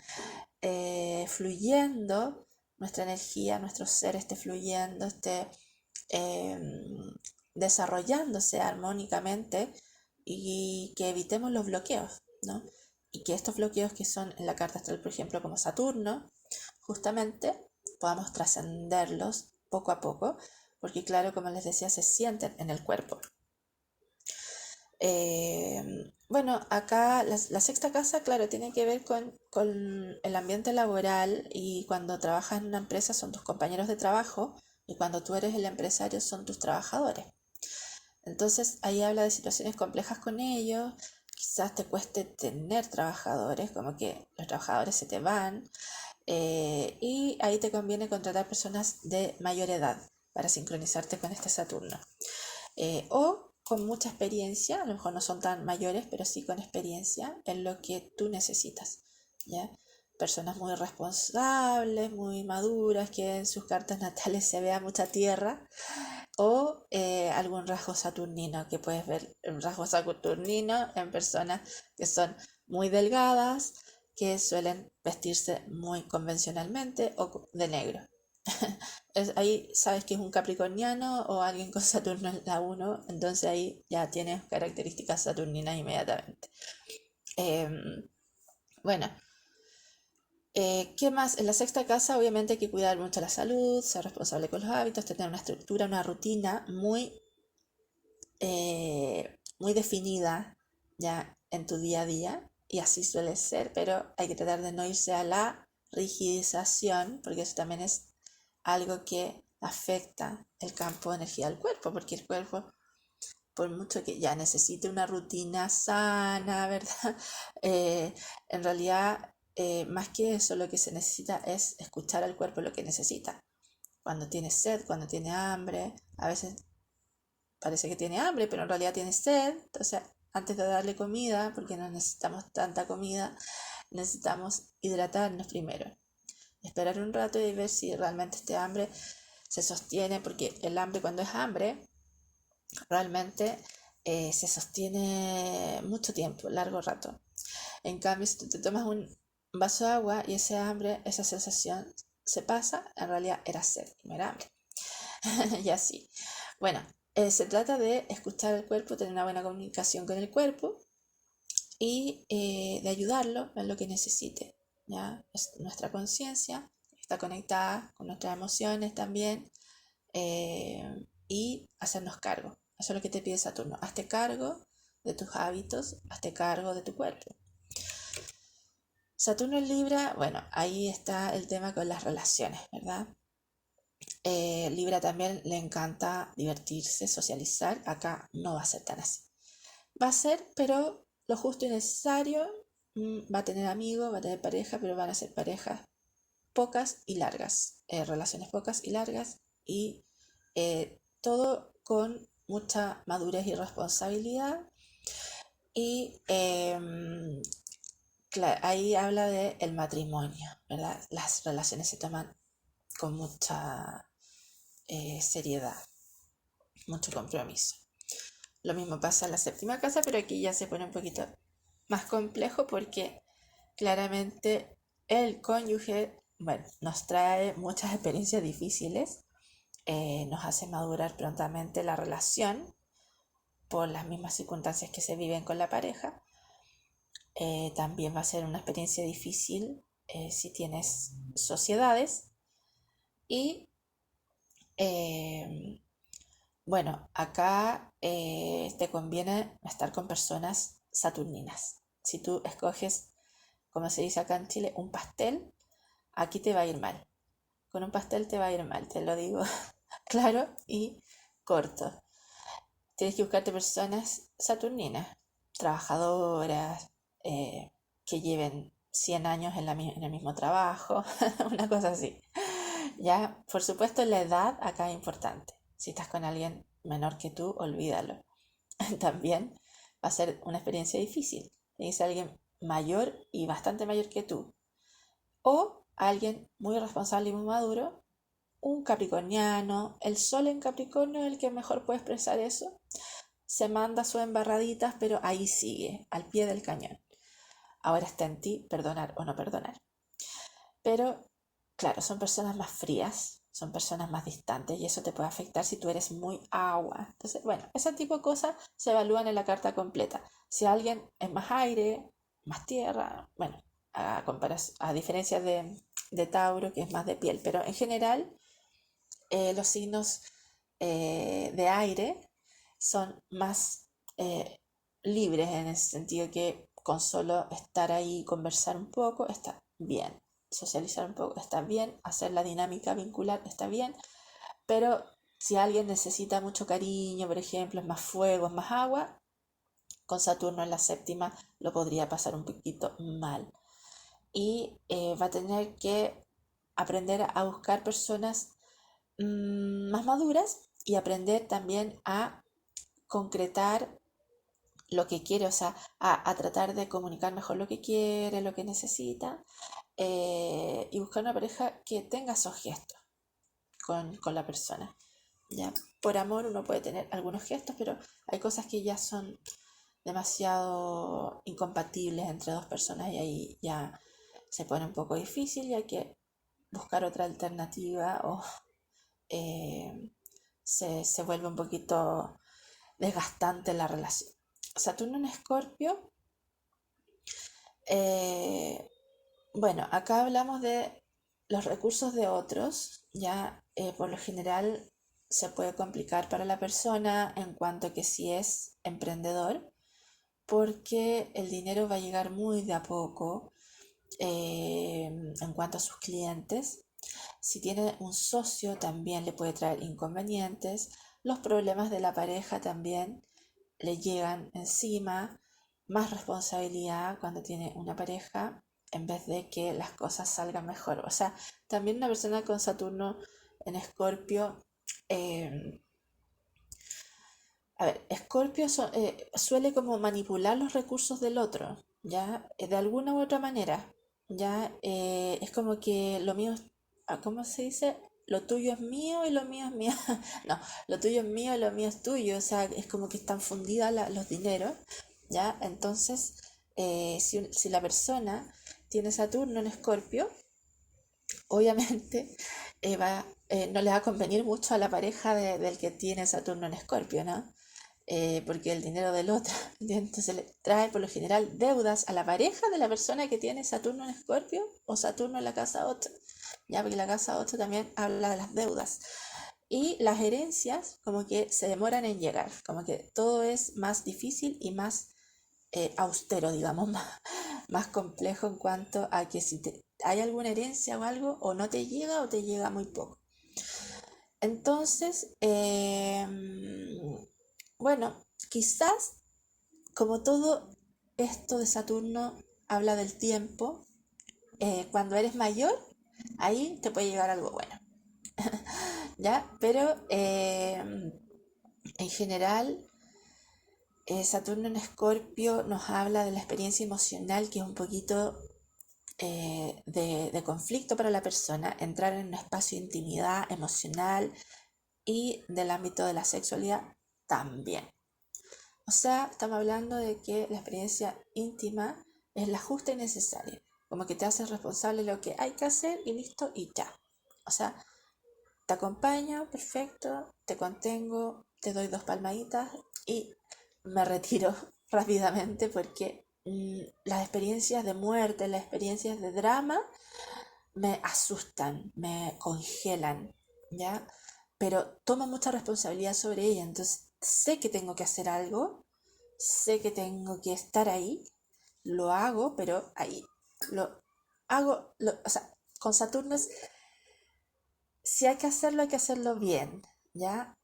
A: fluyendo nuestra energía, nuestro ser esté fluyendo, esté eh, desarrollándose armónicamente y que evitemos los bloqueos, ¿no? Y que estos bloqueos que son en la carta astral, por ejemplo, como Saturno, justamente podamos trascenderlos poco a poco, porque claro, como les decía, se sienten en el cuerpo. Bueno, acá la sexta casa, claro, tiene que ver con el ambiente laboral y cuando trabajas en una empresa son tus compañeros de trabajo y cuando tú eres el empresario son tus trabajadores. Entonces ahí habla de situaciones complejas con ellos, quizás te cueste tener trabajadores, como que los trabajadores se te van, y ahí te conviene contratar personas de mayor edad para sincronizarte con este Saturno. O con mucha experiencia, a lo mejor no son tan mayores, pero sí con experiencia en lo que tú necesitas, ¿ya? Personas muy responsables, muy maduras, que en sus cartas natales se vea mucha tierra, o algún rasgo saturnino, que puedes ver un rasgo saturnino en personas que son muy delgadas, que suelen vestirse muy convencionalmente o de negro. Ahí sabes que es un capricorniano o alguien con Saturno en la 1, entonces ahí ya tienes características saturninas inmediatamente. Em, bueno, ¿qué más? En la sexta casa obviamente hay que cuidar mucho la salud, ser responsable con los hábitos, tener una estructura, una rutina muy definida ya en tu día a día, y así suele ser, pero hay que tratar de no irse a la rigidización, porque eso también es algo que afecta el campo de energía del cuerpo, porque el cuerpo, por mucho que ya necesite una rutina sana, ¿verdad? Eh, en realidad, más que eso, lo que se necesita es escuchar al cuerpo lo que necesita. Cuando tiene sed, cuando tiene hambre, a veces parece que tiene hambre, pero en realidad tiene sed. Entonces, antes de darle comida, porque no necesitamos tanta comida, necesitamos hidratarnos primero. Esperar un rato y ver si realmente este hambre se sostiene, porque el hambre, cuando es hambre, realmente se sostiene mucho tiempo, largo rato. En cambio, si tú te tomas un vaso de agua y ese hambre, esa sensación se pasa, en realidad era sed, no era hambre. Y así. Bueno, se trata de escuchar al cuerpo, tener una buena comunicación con el cuerpo y de ayudarlo en lo que necesite. ¿Ya? Nuestra conciencia está conectada con nuestras emociones también, y hacernos cargo. Eso es lo que te pide Saturno. Hazte cargo de tus hábitos, hazte cargo de tu cuerpo. Saturno en Libra, bueno, ahí está el tema con las relaciones, ¿verdad? Libra también le encanta divertirse, socializar. Acá no va a ser tan así. Va a ser, pero lo justo y necesario. Va a tener amigos, va a tener pareja, pero van a ser parejas pocas y largas. Relaciones pocas y largas. Y todo con mucha madurez y responsabilidad. Y ahí habla de el matrimonio, ¿verdad? Las relaciones se toman con mucha seriedad, mucho compromiso. Lo mismo pasa en la séptima casa, pero aquí ya se pone un poquito más complejo porque claramente el cónyuge, bueno, nos trae muchas experiencias difíciles, nos hace madurar prontamente la relación por las mismas circunstancias que se viven con la pareja. También va a ser una experiencia difícil si tienes sociedades y bueno, acá te conviene estar con personas saturninas. Si tú escoges, como se dice acá en Chile, un pastel, aquí te va a ir mal. Con un pastel te va a ir mal, te lo digo claro y corto. Tienes que buscarte personas saturninas, trabajadoras, que lleven 100 años en el mismo trabajo, una cosa así. Ya, por supuesto, la edad acá es importante. Si estás con alguien menor que tú, olvídalo. También va a ser una experiencia difícil. Es alguien mayor y bastante mayor que tú. O alguien muy responsable y muy maduro, un capricorniano. El sol en Capricornio es el que mejor puede expresar eso. Se manda sus embarraditas, pero ahí sigue, al pie del cañón. Ahora está en ti perdonar o no perdonar. Pero, claro, son personas más frías, son personas más distantes y eso te puede afectar si tú eres muy agua. Entonces, bueno, ese tipo de cosas se evalúan en la carta completa. Si alguien es más aire, más tierra, bueno, a diferencia de Tauro, que es más de piel, pero en general los signos de aire son más libres en ese sentido que con solo estar ahí y conversar un poco está bien, socializar un poco está bien, hacer la dinámica vincular está bien, pero si alguien necesita mucho cariño, por ejemplo, es más fuego, es más agua, con Saturno en la séptima lo podría pasar un poquito mal y va a tener que aprender a buscar personas más maduras y aprender también a concretar lo que quiere, o sea, a tratar de comunicar mejor lo que quiere, lo que necesita, y buscar una pareja que tenga esos gestos con la persona. Ya, por amor uno puede tener algunos gestos, pero hay cosas que ya son demasiado incompatibles entre dos personas y ahí ya se pone un poco difícil y hay que buscar otra alternativa o se vuelve un poquito desgastante la relación. Saturno en Escorpio, eh, bueno, acá hablamos de los recursos de otros, ya por lo general se puede complicar para la persona en cuanto que si es emprendedor, porque el dinero va a llegar muy de a poco en cuanto a sus clientes. Si tiene un socio también le puede traer inconvenientes. Los problemas de la pareja también le llegan encima. Más responsabilidad cuando tiene una pareja en vez de que las cosas salgan mejor. O sea, también una persona con Saturno en Escorpio. A ver, Escorpio suele como manipular los recursos del otro, ¿ya? De alguna u otra manera, ¿ya? Es como que lo mío, ¿cómo se dice? Lo tuyo es mío y lo mío es mío. No, lo tuyo es mío y lo mío es tuyo. O sea, es como que están fundidos los dineros, ¿ya? Entonces, si la persona tiene Saturno en Escorpio, obviamente no le va a convenir mucho a la pareja del que tiene Saturno en Escorpio, ¿no? Porque el dinero del otro, entonces le trae por lo general deudas a la pareja de la persona que tiene Saturno en Escorpio o Saturno en la casa 8, ya porque la casa 8 también habla de las deudas. Y las herencias como que se demoran en llegar, como que todo es más difícil y más austero, digamos, más complejo en cuanto a que si hay alguna herencia o algo, o no te llega o te llega muy poco. Entonces, bueno, quizás como todo esto de Saturno habla del tiempo, cuando eres mayor, ahí te puede llegar algo bueno, ¿ya? Pero en general Saturno en Escorpio nos habla de la experiencia emocional, que es un poquito de conflicto para la persona, entrar en un espacio de intimidad emocional y del ámbito de la sexualidad también. O sea, estamos hablando de que la experiencia íntima es la justa y necesaria, como que te haces responsable de lo que hay que hacer y listo y ya. O sea, te acompaño, perfecto, te contengo, te doy 2 palmaditas y me retiro rápidamente porque las experiencias de muerte, las experiencias de drama me asustan, me congelan, ¿ya? Pero tomo mucha responsabilidad sobre ella, entonces sé que tengo que hacer algo, sé que tengo que estar ahí, lo hago, pero ahí lo hago, o sea, con Saturno es, si hay que hacerlo bien, ¿ya?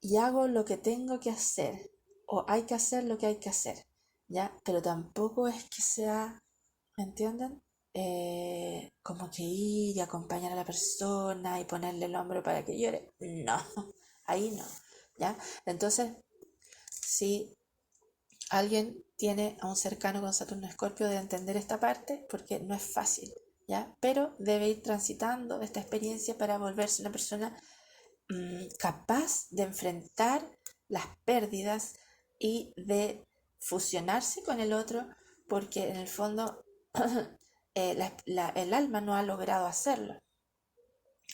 A: Y hago lo que tengo que hacer, o hay que hacer lo que hay que hacer, ¿ya? Pero tampoco es que sea, ¿me entienden? Como que ir y acompañar a la persona y ponerle el hombro para que llore. No, ahí no, ¿ya? Entonces, si alguien tiene a un cercano con Saturno Escorpio, debe entender esta parte porque no es fácil, ¿ya? Pero debe ir transitando esta experiencia para volverse una persona capaz de enfrentar las pérdidas y de fusionarse con el otro, porque en el fondo el alma no ha logrado hacerlo.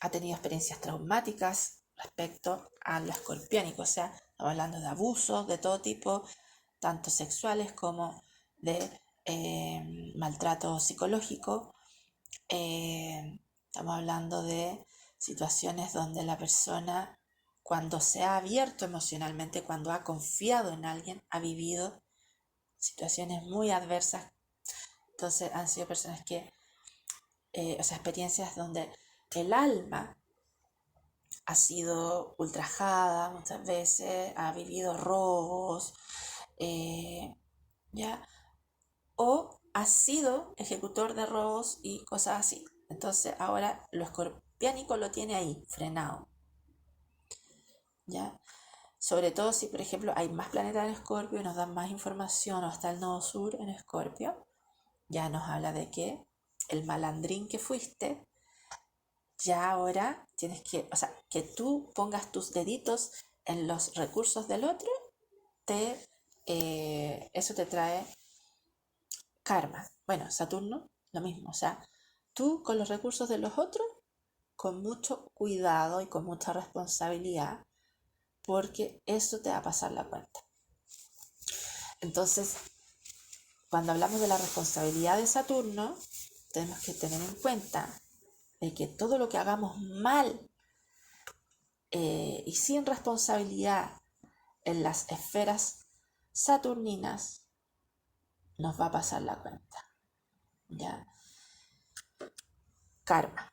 A: Ha tenido experiencias traumáticas respecto a lo escorpiónico, o sea, estamos hablando de abusos de todo tipo, tanto sexuales como de maltrato psicológico. Estamos hablando de situaciones donde la persona, cuando se ha abierto emocionalmente, cuando ha confiado en alguien, ha vivido situaciones muy adversas. Entonces han sido personas que, o sea, experiencias donde el alma ha sido ultrajada muchas veces, ha vivido robos, ¿ya? O ha sido ejecutor de robos y cosas así. Entonces ahora lo escorpiánico lo tiene ahí, frenado, ¿ya? Sobre todo si, por ejemplo, hay más planetas en Escorpio y nos dan más información, o está el nodo sur en Escorpio, ya nos habla de que el malandrín que fuiste, ya ahora tienes que, o sea, que tú pongas tus deditos en los recursos del otro, eso te trae karma. Bueno, Saturno, lo mismo, o sea, tú con los recursos de los otros, con mucho cuidado y con mucha responsabilidad, porque eso te va a pasar la cuenta. Entonces, cuando hablamos de la responsabilidad de Saturno, tenemos que tener en cuenta de que todo lo que hagamos mal y sin responsabilidad en las esferas saturninas, nos va a pasar la cuenta. ¿Ya? Karma.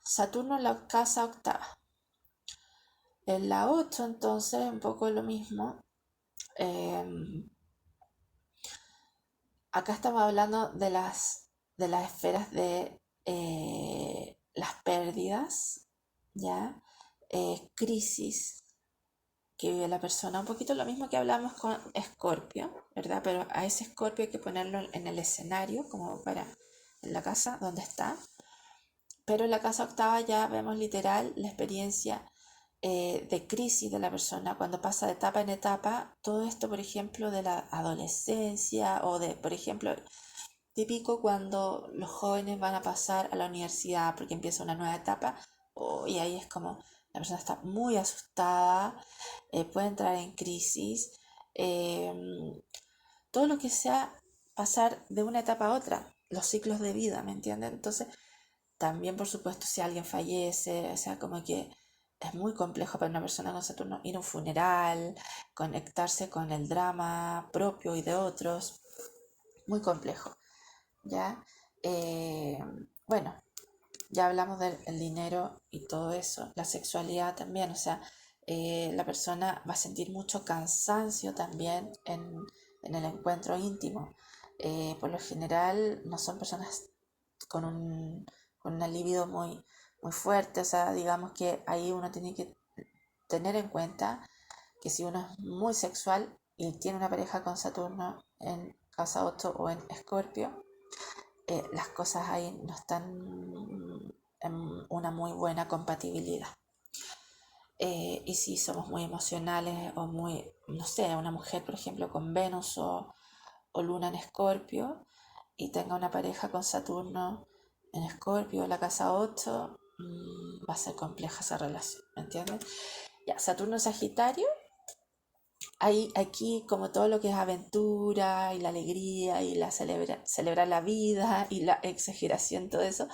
A: Saturno en la casa octava. En la 8, entonces, un poco lo mismo. Acá estamos hablando de las esferas de las pérdidas, ¿ya? Crisis que vive la persona. Un poquito lo mismo que hablamos con Escorpio, ¿verdad? Pero a ese Escorpio hay que ponerlo en el escenario, como para en la casa donde está. Pero en la casa octava ya vemos literal la experiencia de crisis de la persona cuando pasa de etapa en etapa. Todo esto, por ejemplo, de la adolescencia o de, por ejemplo, típico cuando los jóvenes van a pasar a la universidad porque empieza una nueva etapa y ahí es como la persona está muy asustada, puede entrar en crisis. eh, Todo lo que sea pasar de una etapa a otra, los ciclos de vida, ¿me entienden? Entonces, también, por supuesto, si alguien fallece, o sea, como que es muy complejo para una persona con Saturno ir a un funeral, conectarse con el drama propio y de otros, muy complejo, ¿ya? Eh, bueno, ya hablamos del dinero y todo eso, la sexualidad también, o sea, la persona va a sentir mucho cansancio también en el encuentro íntimo. Por lo general no son personas con con una libido muy fuerte, o sea, digamos que ahí uno tiene que tener en cuenta que si uno es muy sexual y tiene una pareja con Saturno en casa 8 o en Escorpio, las cosas ahí no están en una muy buena compatibilidad. Y si somos muy emocionales o muy, no sé, una mujer por ejemplo con Venus o Luna en Escorpio y tenga una pareja con Saturno en Escorpio, la casa 8, va a ser compleja esa relación, ¿me entiendes? Ya, Saturno en Sagitario, aquí como todo lo que es aventura y la alegría y celebrar la vida y la exageración, todo eso,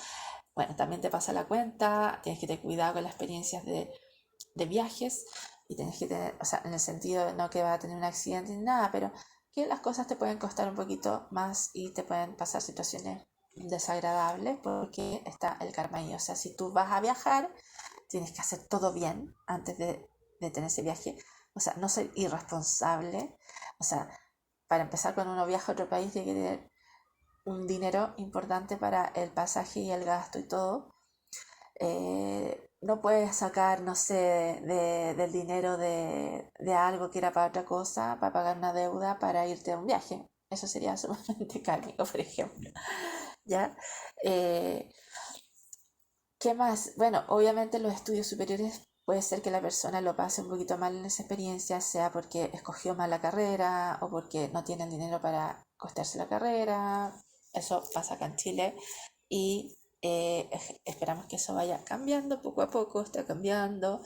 A: bueno, también te pasa la cuenta, tienes que tener cuidado con las experiencias de viajes y tienes que tener, o sea, en el sentido de no que va a tener un accidente ni nada, pero que las cosas te pueden costar un poquito más y te pueden pasar situaciones desagradables porque está el karma ahí. O sea, si tú vas a viajar, tienes que hacer todo bien antes de tener ese viaje. O sea, no ser irresponsable. O sea, para empezar, cuando uno viaja a otro país, tiene que tener un dinero importante para el pasaje y el gasto y todo. No puedes sacar, no sé, del dinero de algo que era para otra cosa, para pagar una deuda, para irte a un viaje. Eso sería sumamente kármico, por ejemplo. ¿Ya? Eh, ¿Qué más? Bueno, obviamente los estudios superiores puede ser que la persona lo pase un poquito mal en esa experiencia, sea porque escogió mal la carrera o porque no tiene el dinero para costearse la carrera. Eso pasa acá en Chile y esperamos que eso vaya cambiando poco a poco, está cambiando.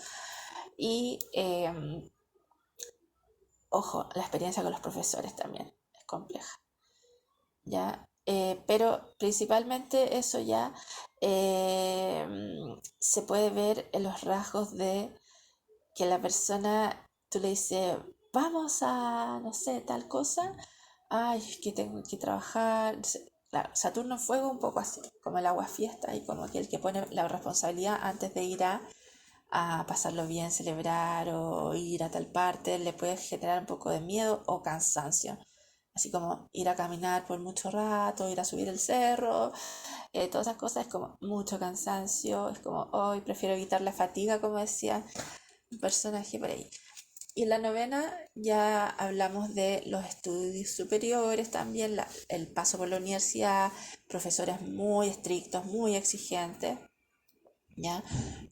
A: Y ojo, la experiencia con los profesores también es compleja. ¿Ya? Pero principalmente eso ya se puede ver en los rasgos de que la persona, tú le dices, vamos a, no sé, tal cosa, ay, es que tengo que trabajar. Claro, Saturno en fuego un poco así, como el agua fiesta y como aquel que pone la responsabilidad antes de ir a pasarlo bien, celebrar o ir a tal parte, le puede generar un poco de miedo o cansancio. Así como ir a caminar por mucho rato, ir a subir el cerro, todas esas cosas es como mucho cansancio, es como hoy prefiero evitar la fatiga, como decía un personaje por ahí. Y en la novena ya hablamos de los estudios superiores también, el paso por la universidad, profesores muy estrictos, muy exigentes, ¿ya?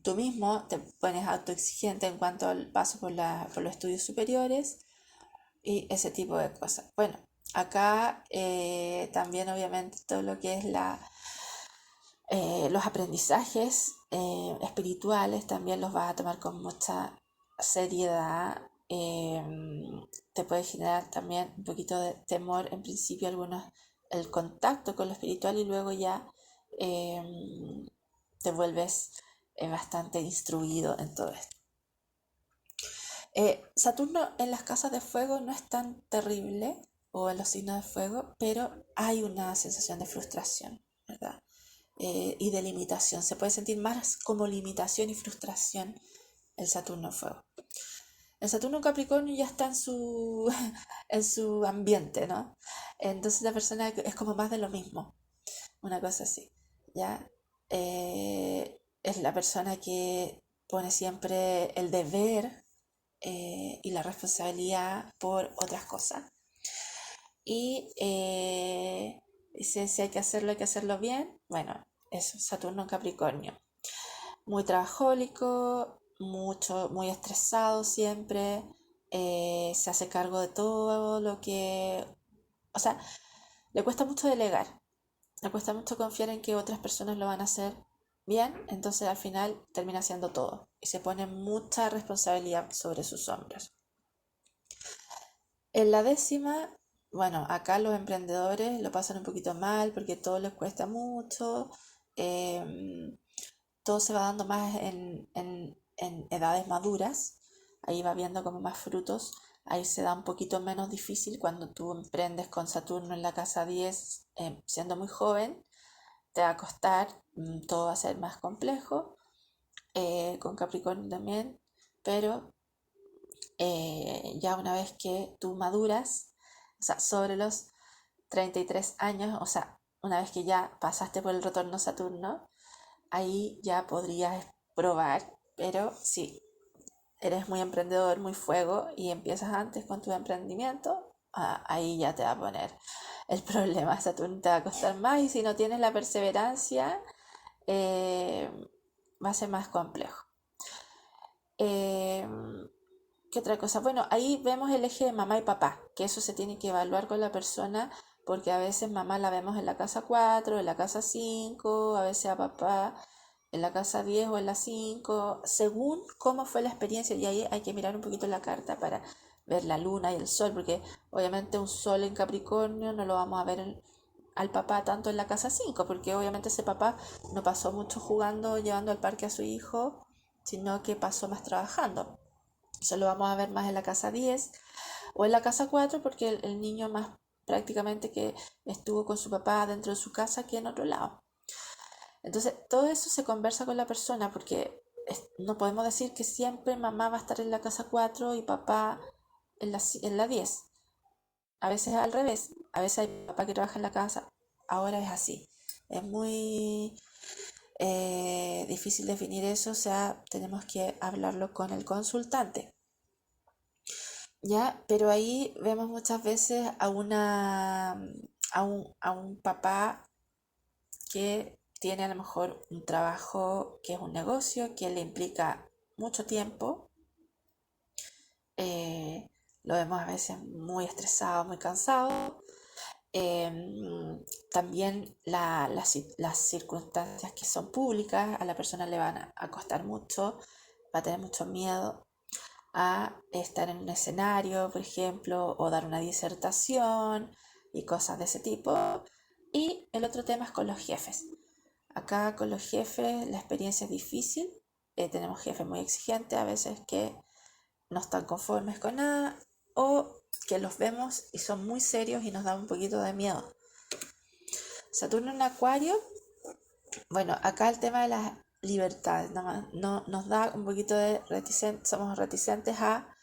A: Tú mismo te pones autoexigente en cuanto al paso por los estudios superiores y ese tipo de cosas. Bueno, acá también obviamente todo lo que es los aprendizajes espirituales también los vas a tomar con mucha seriedad. Te puede generar también un poquito de temor en principio algunos el contacto con lo espiritual y luego ya eh, te vuelves bastante instruido en todo esto. Saturno en las casas de fuego no es tan terrible o en los signos de fuego, pero hay una sensación de frustración, ¿verdad? Y de limitación. Se puede sentir más como limitación y frustración el Saturno en fuego. El Saturno en Capricornio ya está en su ambiente, ¿no? Entonces la persona es como más de lo mismo, una cosa así, ¿ya? Es la persona que pone siempre el deber y la responsabilidad por otras cosas. Y dice, si hay que hacerlo bien. Bueno, eso, Saturno en Capricornio. Muy trabajólico, muy estresado siempre. Se hace cargo de todo lo que... O sea, le cuesta mucho delegar. Le cuesta mucho confiar en que otras personas lo van a hacer bien. Entonces al final termina haciendo todo. Y se pone mucha responsabilidad sobre sus hombros. En la décima, bueno, acá los emprendedores lo pasan un poquito mal porque todo les cuesta mucho, em, todo se va dando más en edades maduras, ahí va viendo como más frutos, ahí se da un poquito menos difícil cuando tú emprendes con Saturno en la casa 10, siendo muy joven, te va a costar, todo va a ser más complejo, con Capricornio también, pero ya una vez que tú maduras, o sea, sobre los 33 años, o sea, una vez que ya pasaste por el retorno Saturno, ahí ya podrías probar, pero sí, eres muy emprendedor, muy fuego y empiezas antes con tu emprendimiento, ahí ya te va a poner el problema. Saturno te va a costar más y si no tienes la perseverancia, eh, va a ser más complejo. Eh, ¿Qué otra cosa? Bueno, ahí vemos el eje de mamá y papá, que eso se tiene que evaluar con la persona, porque a veces mamá la vemos en la casa 4, en la casa 5, a veces a papá en la casa 10 o en la 5, según cómo fue la experiencia. Y ahí hay que mirar un poquito la carta para ver la luna y el sol, porque obviamente un sol en Capricornio no lo vamos a ver al papá tanto en la casa 5, porque obviamente ese papá no pasó mucho jugando, llevando al parque a su hijo, sino que pasó más trabajando. Eso lo vamos a ver más en la casa 10 o en la casa 4 porque el niño más prácticamente que estuvo con su papá dentro de su casa que en otro lado. Entonces, todo eso se conversa con la persona porque no podemos decir que siempre mamá va a estar en la casa 4 y papá en la 10. A veces al revés, a veces hay papá que trabaja en la casa, ahora es así. Es muy difícil definir eso, o sea, tenemos que hablarlo con el consultante. Ya, pero ahí vemos muchas veces a un papá que tiene a lo mejor un trabajo que es un negocio, que le implica mucho tiempo. eh, lo vemos a veces muy estresado, muy cansado. También las circunstancias que son públicas a la persona le van a costar mucho, va a tener mucho miedo a estar en un escenario, por ejemplo, o dar una disertación y cosas de ese tipo. Y el otro tema es con los jefes. Acá con los jefes la experiencia es difícil. Tenemos jefes muy exigentes, a veces que no están conformes con nada o que los vemos y son muy serios y nos da un poquito de miedo. Saturno en Acuario, bueno, acá el tema de las libertades no, nos da un poquito de somos reticentes a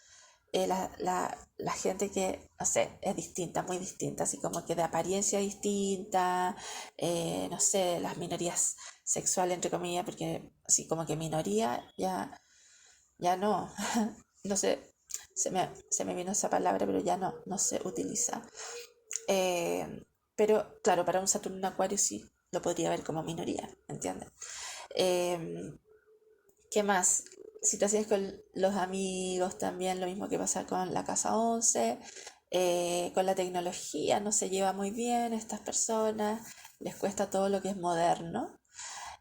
A: la gente que, no sé, es distinta, muy distinta, así como que de apariencia distinta, no sé, las minorías sexuales, entre comillas, porque así como que minoría ya no, no sé, se me vino esa palabra, pero ya no se utiliza. Eh, pero claro, para un Saturno en Acuario sí lo podría ver como minoría, ¿entiendes? Eh, ¿Qué más? Situaciones con los amigos también, lo mismo que pasa con la casa 11. Con la tecnología no se lleva muy bien estas personas, les cuesta todo lo que es moderno.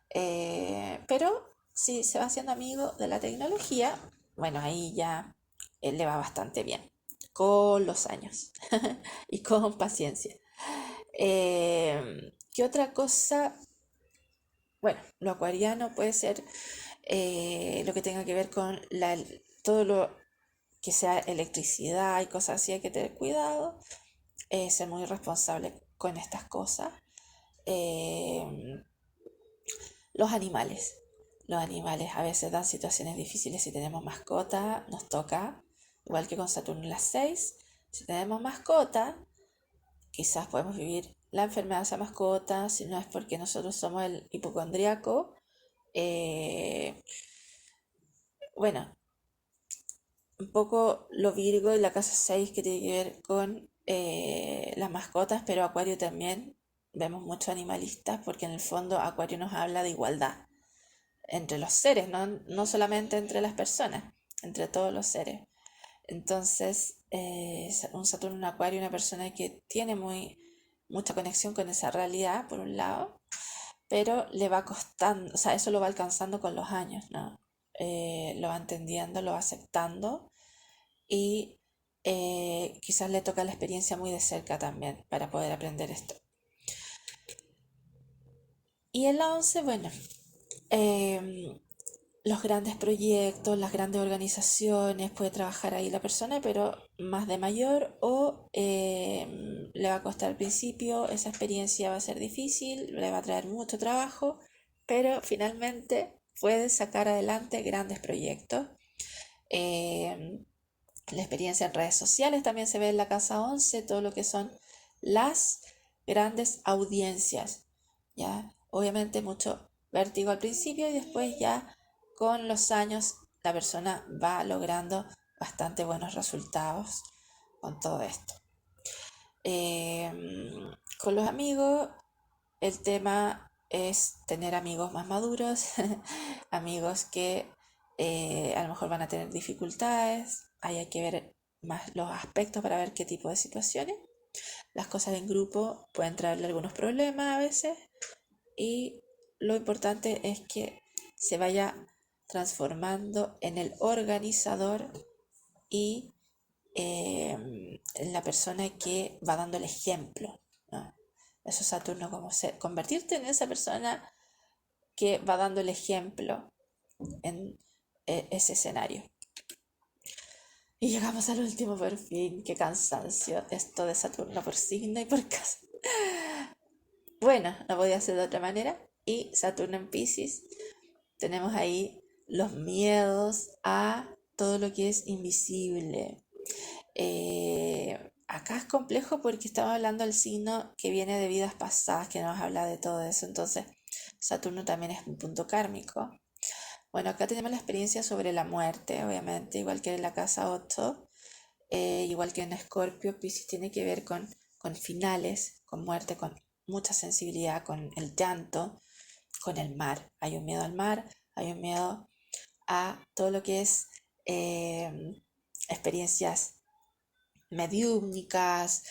A: Pero si se va haciendo amigo de la tecnología, bueno, ahí ya él le va bastante bien, con los años y con paciencia. ¿Qué otra cosa? Bueno, lo acuariano puede ser lo que tenga que ver con todo lo que sea electricidad y cosas así, hay que tener cuidado, ser muy responsable con estas cosas. Eh, los animales. Los animales a veces dan situaciones difíciles si tenemos mascota, nos toca, igual que con Saturno en las 6. Si tenemos mascota, quizás podemos vivir la enfermedad de esa mascota, si no es porque nosotros somos el hipocondriaco. Eh, bueno, un poco lo Virgo y la casa 6 que tiene que ver con las mascotas, pero Acuario también vemos muchos animalistas porque en el fondo Acuario nos habla de igualdad entre los seres, no solamente entre las personas, entre todos los seres. Entonces, un Saturno en Acuario, una persona que tiene mucha conexión con esa realidad, por un lado, pero le va costando, o sea, eso lo va alcanzando con los años, ¿no? Lo va entendiendo, lo va aceptando y quizás le toca la experiencia muy de cerca también para poder aprender esto. Y en la 11, bueno, eh, los grandes proyectos, las grandes organizaciones, puede trabajar ahí la persona, pero más de mayor o le va a costar al principio, esa experiencia va a ser difícil, le va a traer mucho trabajo, pero finalmente puede sacar adelante grandes proyectos. Eh, la experiencia en redes sociales también se ve en la casa 11, todo lo que son las grandes audiencias, ¿ya? Obviamente mucho vértigo al principio y después ya con los años la persona va logrando bastante buenos resultados con todo esto. Con los amigos, el tema es tener amigos más maduros, amigos que a lo mejor van a tener dificultades, hay que ver más los aspectos para ver qué tipo de situaciones. Las cosas en grupo pueden traerle algunos problemas a veces y lo importante es que se vaya transformando en el organizador y en la persona que va dando el ejemplo, ¿no? Eso es Saturno, como convertirte en esa persona que va dando el ejemplo en ese escenario. Y llegamos al último, por fin. Qué cansancio esto de Saturno por signo y por casa. Bueno, no podía ser de otra manera. Y Saturno en Piscis, tenemos ahí los miedos a todo lo que es invisible. Acá es complejo porque estamos hablando del signo que viene de vidas pasadas, que nos habla de todo eso. Entonces, Saturno también es un punto kármico. Bueno, acá tenemos la experiencia sobre la muerte, obviamente, igual que en la casa 8, igual que en Escorpio. Piscis tiene que ver con finales, con muerte, con mucha sensibilidad, con el llanto, con el mar. Hay un miedo al mar, hay un miedo a todo lo que es experiencias mediúmnicas,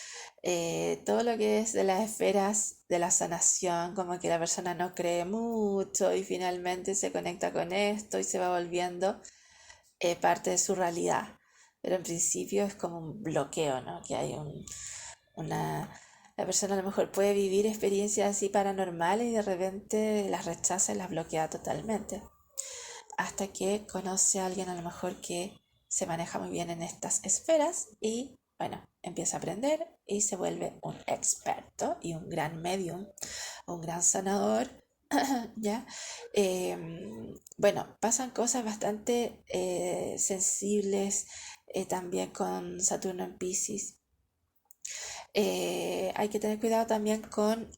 A: todo lo que es de las esferas de la sanación, como que la persona no cree mucho y finalmente se conecta con esto y se va volviendo parte de su realidad. Pero en principio es como un bloqueo, ¿no? Que hay una... La persona a lo mejor puede vivir experiencias así paranormales y de repente las rechaza y las bloquea totalmente. Hasta que conoce a alguien a lo mejor que se maneja muy bien en estas esferas y bueno, empieza a aprender y se vuelve un experto y un gran medium, un gran sanador, ¿ya? Bueno, pasan cosas bastante sensibles también con Saturno en Piscis. Hay que tener cuidado también con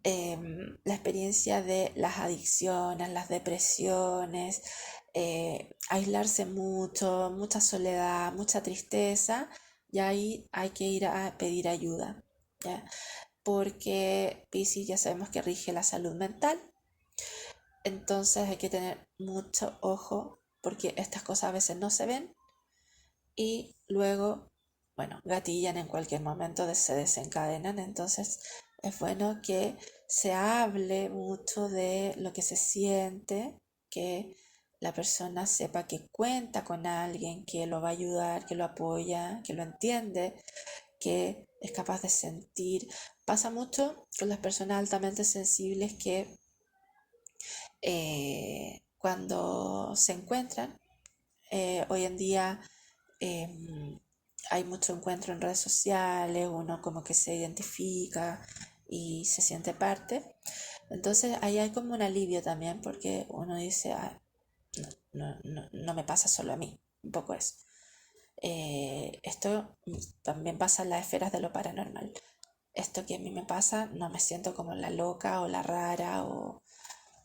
A: la experiencia de las adicciones, las depresiones, aislarse mucho, mucha soledad, mucha tristeza, y ahí hay que ir a pedir ayuda, ¿ya? Porque Piscis ya sabemos que rige la salud mental, entonces hay que tener mucho ojo porque estas cosas a veces no se ven y luego, bueno, gatillan en cualquier momento, se desencadenan. Entonces es bueno que se hable mucho de lo que se siente, que la persona sepa que cuenta con alguien que lo va a ayudar, que lo apoya, que lo entiende, que es capaz de sentir. Pasa mucho con las personas altamente sensibles que cuando se encuentran, hoy en día hay mucho encuentro en redes sociales, uno como que se identifica y se siente parte. Entonces ahí hay como un alivio también porque uno dice, ah, no me pasa solo a mí, un poco eso. Esto también pasa en las esferas de lo paranormal. Esto que a mí me pasa, no me siento como la loca o la rara o...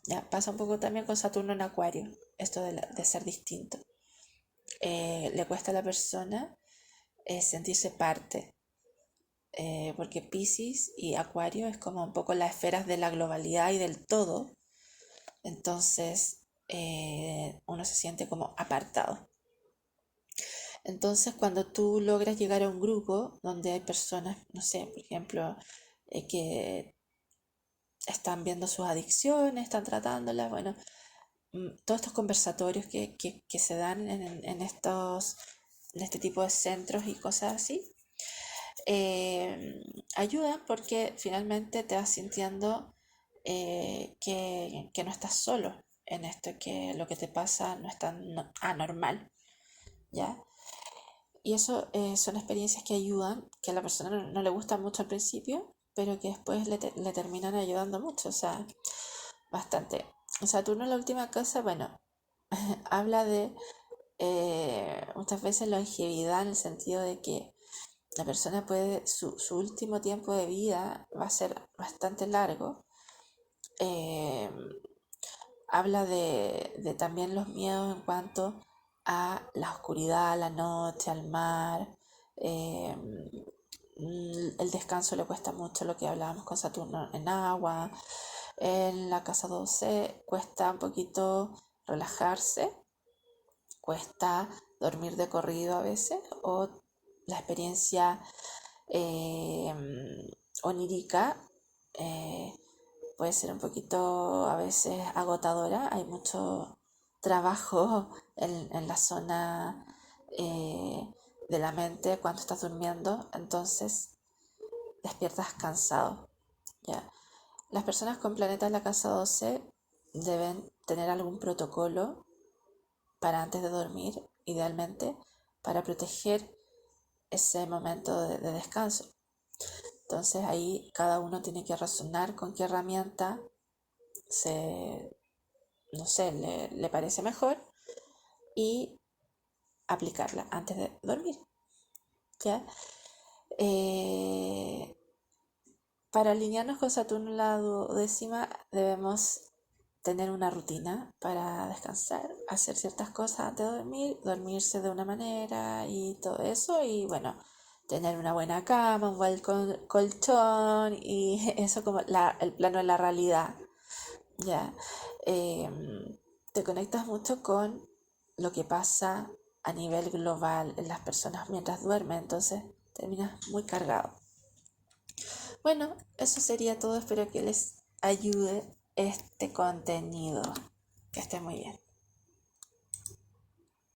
A: Ya, pasa un poco también con Saturno en Acuario, esto de ser distinto. Le cuesta a la persona sentirse parte, porque Piscis y Acuario es como un poco las esferas de la globalidad y del todo, entonces uno se siente como apartado. Entonces cuando tú logras llegar a un grupo donde hay personas, no sé, por ejemplo, que están viendo sus adicciones, están tratándolas, bueno, todos estos conversatorios que se dan en este tipo de centros y cosas así, ayudan porque finalmente te vas sintiendo que no estás solo en esto, que lo que te pasa no es tan anormal, ¿ya? Y eso son experiencias que ayudan, que a la persona no le gustan mucho al principio, pero que después le terminan ayudando mucho, o sea, bastante. Saturno en la última casa, bueno, habla de muchas veces longevidad en el sentido de que la persona puede, su último tiempo de vida va a ser bastante largo, eh, habla de también los miedos en cuanto a la oscuridad, a la noche, al mar. eh, el descanso le cuesta mucho, lo que hablábamos con Saturno en agua. En la casa 12 cuesta un poquito relajarse, cuesta dormir de corrido a veces, o la experiencia eh, onírica puede ser un poquito a veces agotadora. Hay mucho trabajo en la zona de la mente cuando estás durmiendo, entonces despiertas cansado. ¿Ya? Las personas con planeta en la casa 12 deben tener algún protocolo para antes de dormir, idealmente, para proteger ese momento de descanso. Entonces ahí cada uno tiene que razonar con qué herramienta no sé, le parece mejor y aplicarla antes de dormir. ¿Ya? Para alinearnos con Saturno en la 12ª debemos tener una rutina para descansar, hacer ciertas cosas antes de dormir, dormirse de una manera y todo eso, y bueno, tener una buena cama, un buen colchón y eso como el plano de la realidad. Ya. Te conectas mucho con lo que pasa a nivel global en las personas mientras duermen, entonces terminas muy cargado. Bueno, eso sería todo. Espero que les ayude este contenido. Que estén muy bien.